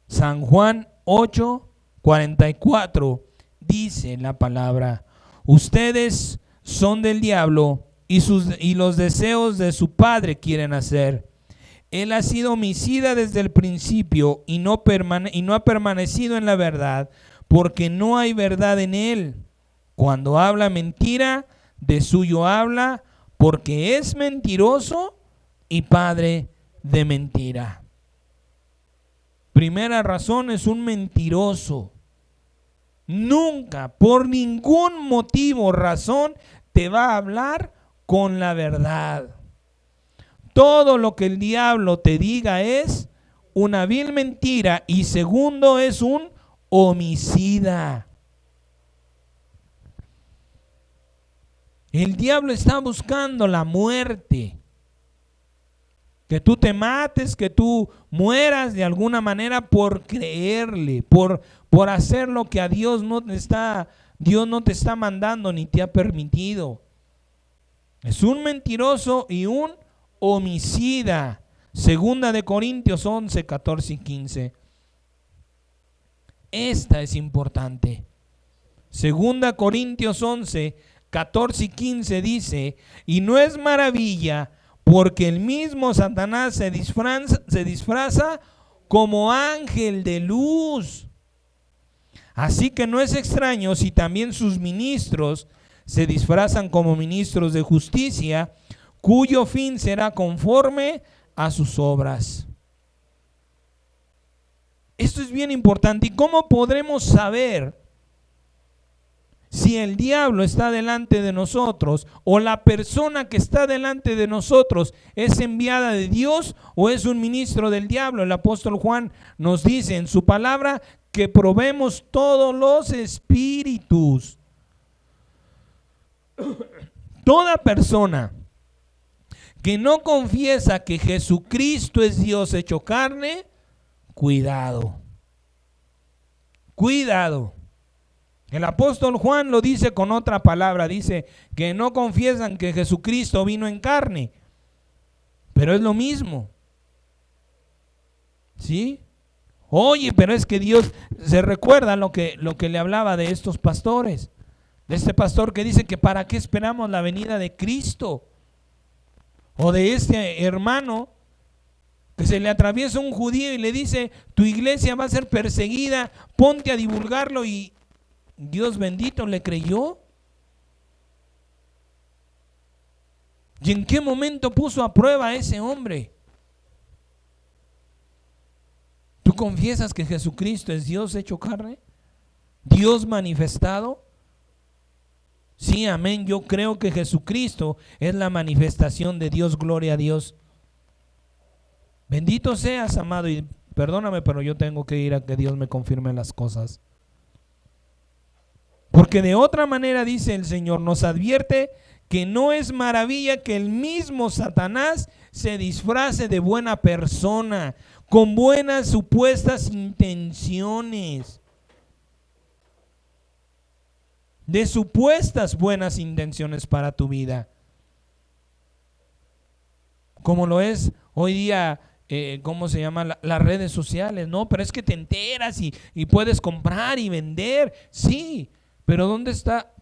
San Juan 8:44 dice la palabra: ustedes son del diablo y los deseos de su padre quieren hacer. Él ha sido homicida desde el principio y no ha permanecido en la verdad, porque no hay verdad en él. Cuando habla mentira, de suyo habla, porque es mentiroso y padre de mentira. Primera razón, es un mentiroso. Nunca, por ningún motivo o razón, te va a hablar con la verdad. Todo lo que el diablo te diga es una vil mentira, y segundo, es un homicida. El diablo está buscando la muerte. Que tú te mates, que tú mueras de alguna manera por creerle, por hacer lo que a Dios no te está mandando ni te ha permitido. Es un mentiroso y un homicida. Segunda de Corintios 11, 14 y 15. Esta es importante. Segunda Corintios 11, 14 y 15 dice: y no es maravilla, porque el mismo Satanás se disfraza como ángel de luz. Así que no es extraño si también sus ministros se disfrazan como ministros de justicia, cuyo fin será conforme a sus obras. Esto es bien importante. ¿Y cómo podremos saber si el diablo está delante de nosotros, o la persona que está delante de nosotros es enviada de Dios o es un ministro del diablo? El apóstol Juan nos dice en su palabra que probemos todos los espíritus. Toda persona que no confiesa que Jesucristo es Dios hecho carne, cuidado. El apóstol Juan lo dice con otra palabra, dice que no confiesan que Jesucristo vino en carne, pero es lo mismo. ¿Sí? Oye, pero es que Dios, se recuerda lo que le hablaba de estos pastores, de este pastor que dice que para qué esperamos la venida de Cristo, o de este hermano que se le atraviesa un judío y le dice, tu iglesia va a ser perseguida, ponte a divulgarlo, y Dios bendito le creyó. ¿Y en qué momento puso a prueba a ese hombre? ¿Tú confiesas que Jesucristo es Dios hecho carne? ¿Dios manifestado? Sí, amén. Yo creo que Jesucristo es la manifestación de Dios. Gloria a Dios. Bendito seas, amado, y perdóname, pero yo tengo que ir a que Dios me confirme las cosas. Porque de otra manera, dice el Señor, nos advierte que no es maravilla que el mismo Satanás se disfrace de buena persona, con buenas supuestas intenciones. De supuestas buenas intenciones para tu vida. Como lo es hoy día, ¿cómo se llama? Las redes sociales. No, pero es que te enteras y puedes comprar y vender. Sí, pero ¿dónde está,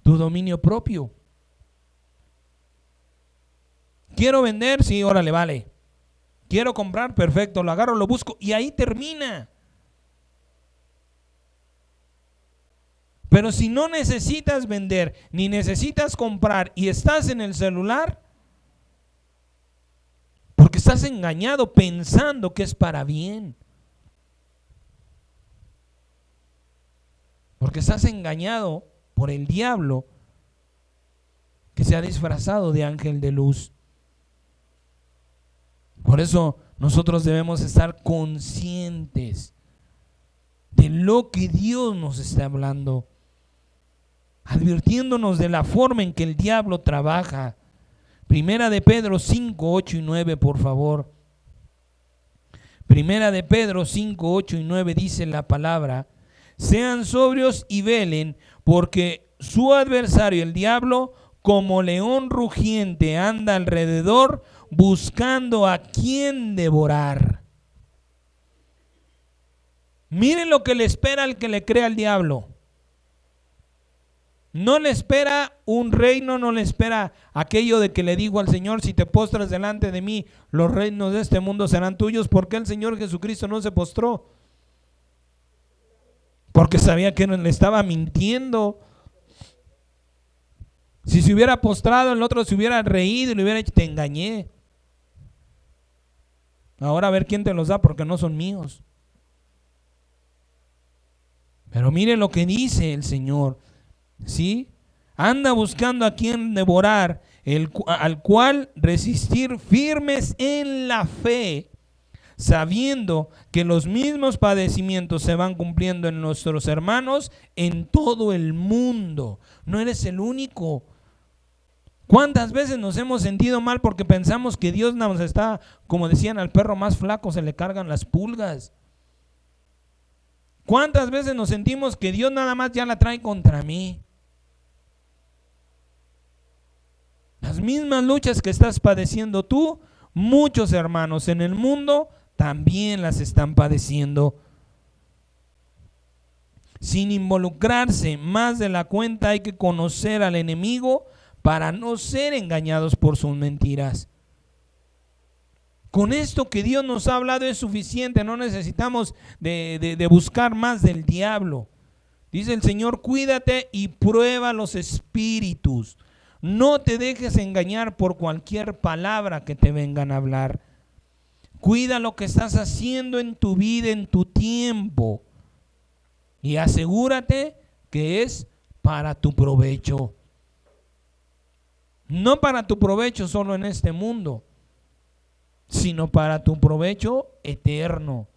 tu dominio propio? Quiero vender, sí, órale, vale. Quiero comprar, perfecto, lo agarro, lo busco y ahí termina. Pero si no necesitas vender, ni necesitas comprar y estás en el celular, porque estás engañado pensando que es para bien. Porque estás engañado por el diablo que se ha disfrazado de ángel de luz. Por eso nosotros debemos estar conscientes de lo que Dios nos está hablando, advirtiéndonos de la forma en que el diablo trabaja. Primera de Pedro 5, 8 y 9, por favor. Primera de Pedro 5, 8 y 9 dice la palabra: sean sobrios y velen, porque su adversario, el diablo, como león rugiente, anda alrededor buscando a quien devorar. Miren lo que le espera al que le crea al diablo. No le espera un reino, no le espera aquello de que le dijo al Señor: si te postras delante de mí, los reinos de este mundo serán tuyos. ¿Por qué el Señor Jesucristo no se postró? Porque sabía que le estaba mintiendo. Si se hubiera postrado, el otro se hubiera reído y le hubiera dicho: te engañé. Ahora a ver quién te los da, porque no son míos. Pero mire lo que dice el Señor, ¿sí? Anda buscando a quien devorar, al cual resistir firmes en la fe, sabiendo que los mismos padecimientos se van cumpliendo en nuestros hermanos en todo el mundo. No eres el único. ¿Cuántas veces nos hemos sentido mal porque pensamos que Dios nos está, como decían, al perro más flaco se le cargan las pulgas? ¿Cuántas veces nos sentimos que Dios nada más ya la trae contra mí? Las mismas luchas que estás padeciendo tú, muchos hermanos en el mundo también las están padeciendo. Sin involucrarse más de la cuenta, hay que conocer al enemigo para no ser engañados por sus mentiras. Con esto que Dios nos ha hablado es suficiente, no necesitamos de buscar más del diablo. Dice el Señor: cuídate y prueba los espíritus. No te dejes engañar por cualquier palabra que te vengan a hablar. Cuida lo que estás haciendo en tu vida, en tu tiempo, y asegúrate que es para tu provecho. No para tu provecho solo en este mundo, sino para tu provecho eterno.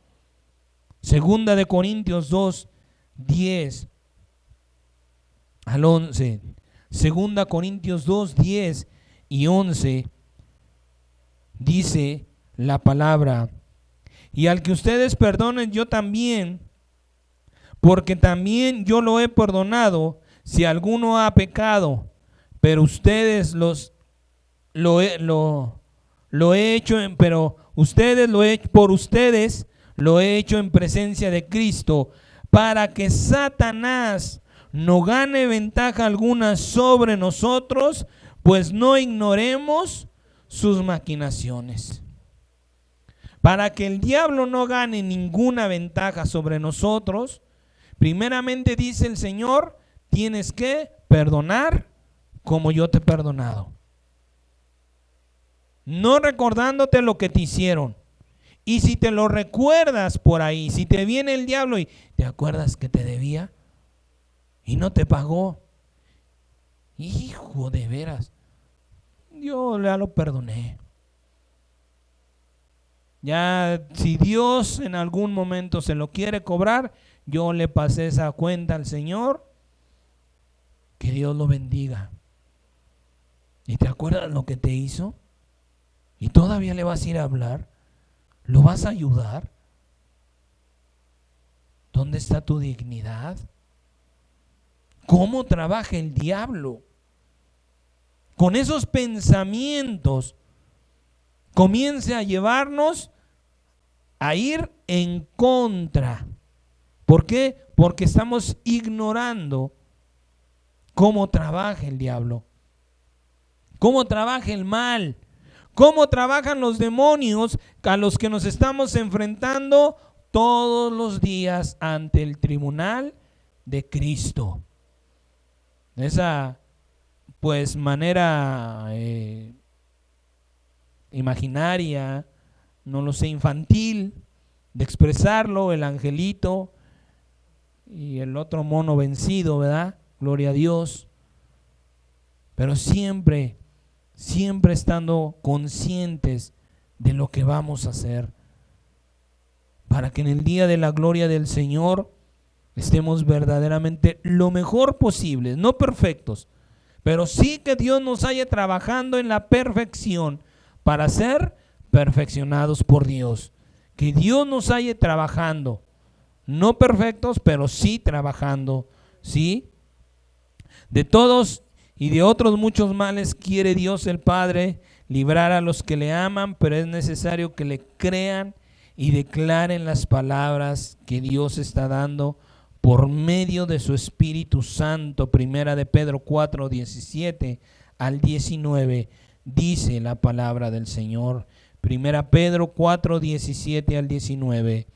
Segunda de Corintios 2, 10 al 11. Segunda Corintios 2, 10 y 11 dice la palabra: y al que ustedes perdonen, yo también, porque también yo lo he perdonado si alguno ha pecado, pero ustedes lo he hecho por ustedes lo he hecho en presencia de Cristo, para que Satanás no gane ventaja alguna sobre nosotros, pues no ignoremos sus maquinaciones. Para que el diablo no gane ninguna ventaja sobre nosotros, primeramente dice el Señor, tienes que perdonar como yo te he perdonado. No recordándote lo que te hicieron. Y si te lo recuerdas por ahí, si te viene el diablo y te acuerdas que te debía y no te pagó, hijo de veras, yo ya lo perdoné. Ya si Dios en algún momento se lo quiere cobrar, yo le pasé esa cuenta al Señor. Que Dios lo bendiga. ¿Y te acuerdas lo que te hizo? ¿Y todavía le vas a ir a hablar? ¿Lo vas a ayudar? ¿Dónde está tu dignidad? ¿Cómo trabaja el diablo? Con esos pensamientos comience a llevarnos a ir en contra. ¿Por qué? Porque estamos ignorando cómo trabaja el diablo, cómo trabaja el mal, cómo trabajan los demonios a los que nos estamos enfrentando todos los días ante el tribunal de Cristo. Esa pues manera imaginaria, no lo sé, infantil de expresarlo, el angelito y el otro mono vencido, ¿verdad? Gloria a Dios. Pero siempre estando conscientes de lo que vamos a hacer, para que en el día de la gloria del Señor estemos verdaderamente lo mejor posible, no perfectos, pero sí que Dios nos haya trabajando en la perfección para ser perfeccionados por Dios. Que Dios nos haya trabajando, no perfectos, pero sí trabajando, ¿sí? De todos y de otros muchos males quiere Dios el Padre librar a los que le aman, pero es necesario que le crean y declaren las palabras que Dios está dando por medio de su Espíritu Santo. Primera de Pedro 4, 17 al 19 dice la palabra del Señor. Primera Pedro 4, 17 al 19.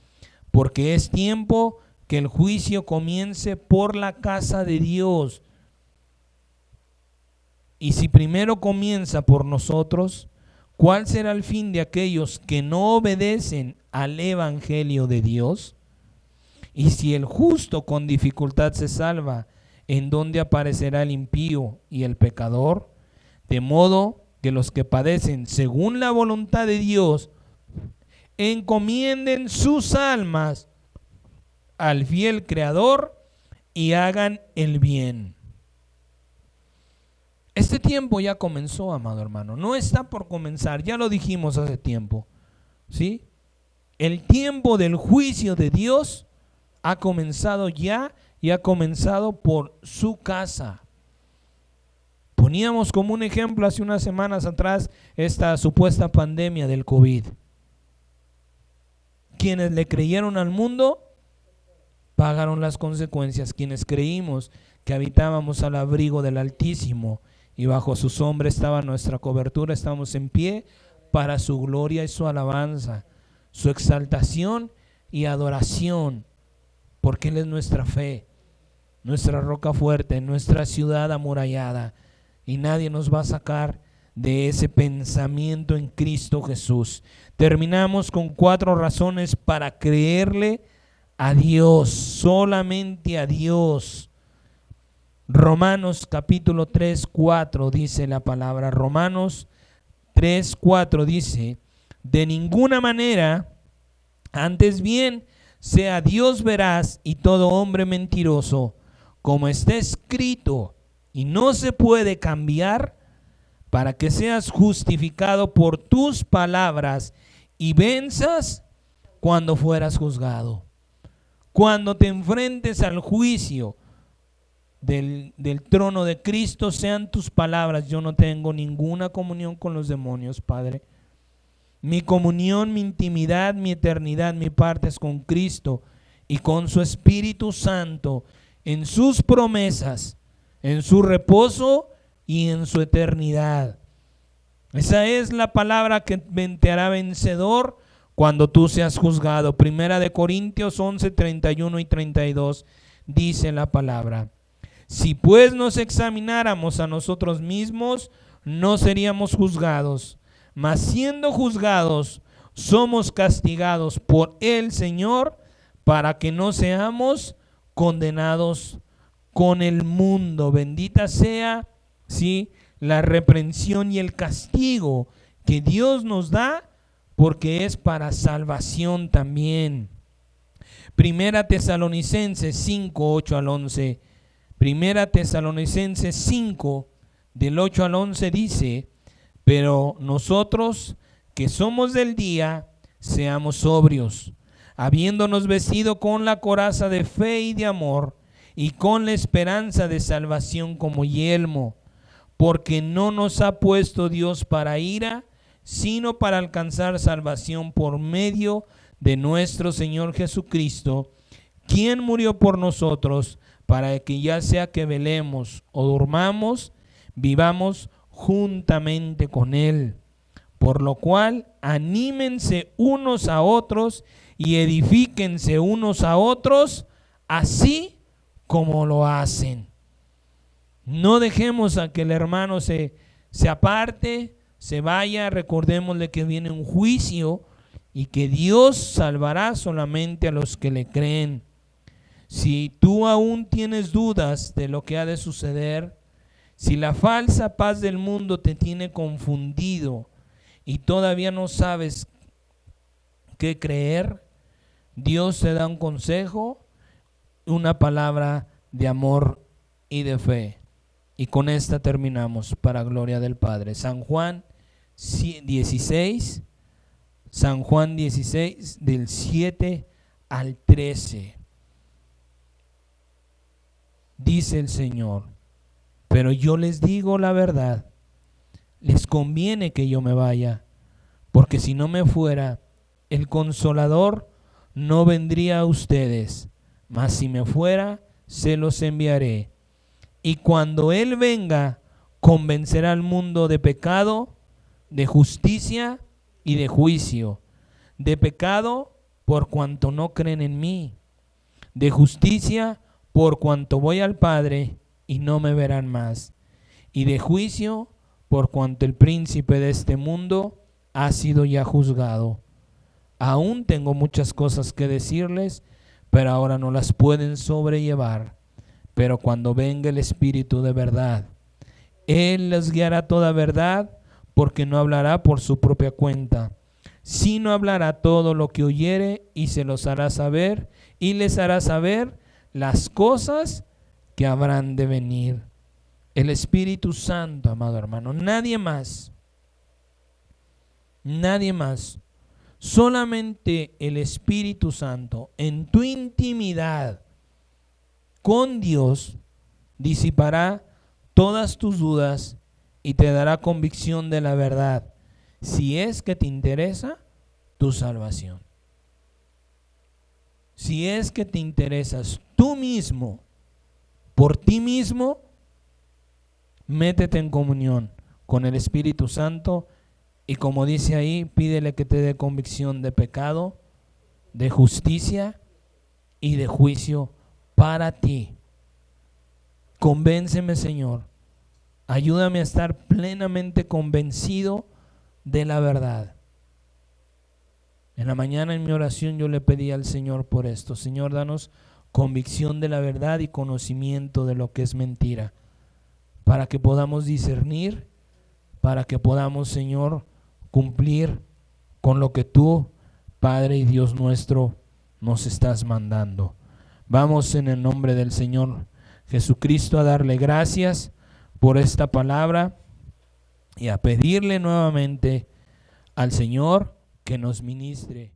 Porque es tiempo que el juicio comience por la casa de Dios. Y si primero comienza por nosotros, ¿cuál será el fin de aquellos que no obedecen al Evangelio de Dios? Y si el justo con dificultad se salva, ¿en dónde aparecerá el impío y el pecador? De modo que los que padecen según la voluntad de Dios encomienden sus almas al fiel Creador y hagan el bien. Este tiempo ya comenzó, amado hermano, no está por comenzar, ya lo dijimos hace tiempo, ¿sí? El tiempo del juicio de Dios ha comenzado ya y ha comenzado por su casa. Poníamos como un ejemplo hace unas semanas atrás esta supuesta pandemia del COVID. Quienes le creyeron al mundo pagaron las consecuencias. Quienes creímos que habitábamos al abrigo del Altísimo y bajo su sombra estaba nuestra cobertura, estamos en pie para su gloria y su alabanza, su exaltación y adoración, porque Él es nuestra fe, nuestra roca fuerte, nuestra ciudad amurallada, y nadie nos va a sacar de ese pensamiento en Cristo Jesús. Terminamos con 4 razones para creerle a Dios, solamente a Dios. Romanos capítulo 3, 4 dice la palabra. Romanos 3, 4 dice: de ninguna manera, antes bien, sea Dios veraz y todo hombre mentiroso, como está escrito, y no se puede cambiar, para que seas justificado por tus palabras y venzas cuando fueras juzgado. Cuando te enfrentes al juicio del trono de Cristo, sean tus palabras: yo no tengo ninguna comunión con los demonios, Padre. Mi comunión, mi intimidad, mi eternidad, mi parte es con Cristo y con su Espíritu Santo, en sus promesas, en su reposo y en su eternidad. Esa es la palabra que te hará vencedor cuando tú seas juzgado. Primera de Corintios 11, 31 y 32 dice la palabra: si pues nos examináramos a nosotros mismos, no seríamos juzgados, mas siendo juzgados, somos castigados por el Señor, para que no seamos condenados con el mundo. Bendita sea, sí, la reprensión y el castigo que Dios nos da, porque es para salvación también. Primera Tesalonicenses 5, 8 al 11. Primera Tesalonicenses 5, del 8 al 11 dice: pero nosotros que somos del día, seamos sobrios, habiéndonos vestido con la coraza de fe y de amor, y con la esperanza de salvación como yelmo, porque no nos ha puesto Dios para ira, sino para alcanzar salvación por medio de nuestro Señor Jesucristo, quien murió por nosotros, para que ya sea que velemos o durmamos, vivamos juntamente con Él. Por lo cual, anímense unos a otros y edifíquense unos a otros, así como lo hacen. No dejemos a que el hermano se aparte, se vaya. Recordémosle que viene un juicio y que Dios salvará solamente a los que le creen. Si tú aún tienes dudas de lo que ha de suceder, si la falsa paz del mundo te tiene confundido y todavía no sabes qué creer, Dios te da un consejo, una palabra de amor y de fe. Y con esta terminamos, para gloria del Padre. San Juan 16, San Juan 16, del 7 al 13. Dice el Señor: pero yo les digo la verdad, les conviene que yo me vaya, porque si no me fuera, el Consolador no vendría a ustedes, mas si me fuera, se los enviaré. Y cuando Él venga, convencerá al mundo de pecado, de justicia y de juicio. De pecado, por cuanto no creen en mí. De justicia, por cuanto voy al Padre y no me verán más. Y de juicio, por cuanto el príncipe de este mundo ha sido ya juzgado. Aún tengo muchas cosas que decirles, pero ahora no las pueden sobrellevar. Pero cuando venga el Espíritu de verdad, Él les guiará a toda verdad, porque no hablará por su propia cuenta, sino hablará todo lo que oyere y se los hará saber, y les hará saber las cosas que habrán de venir. El Espíritu Santo, amado hermano, nadie más, solamente el Espíritu Santo en tu intimidad con Dios disipará todas tus dudas y te dará convicción de la verdad, si es que te interesa tu salvación. Si es que te interesas tú mismo, por ti mismo, métete en comunión con el Espíritu Santo y, como dice ahí, pídele que te dé convicción de pecado, de justicia y de juicio para ti. Convénceme, Señor. Ayúdame a estar plenamente convencido de la verdad. En la mañana en mi oración yo le pedí al Señor por esto: Señor, danos convicción de la verdad y conocimiento de lo que es mentira, para que podamos discernir, para que podamos, Señor, cumplir con lo que tú, Padre y Dios nuestro, nos estás mandando. Vamos, en el nombre del Señor Jesucristo, a darle gracias por esta palabra y a pedirle nuevamente al Señor que nos ministre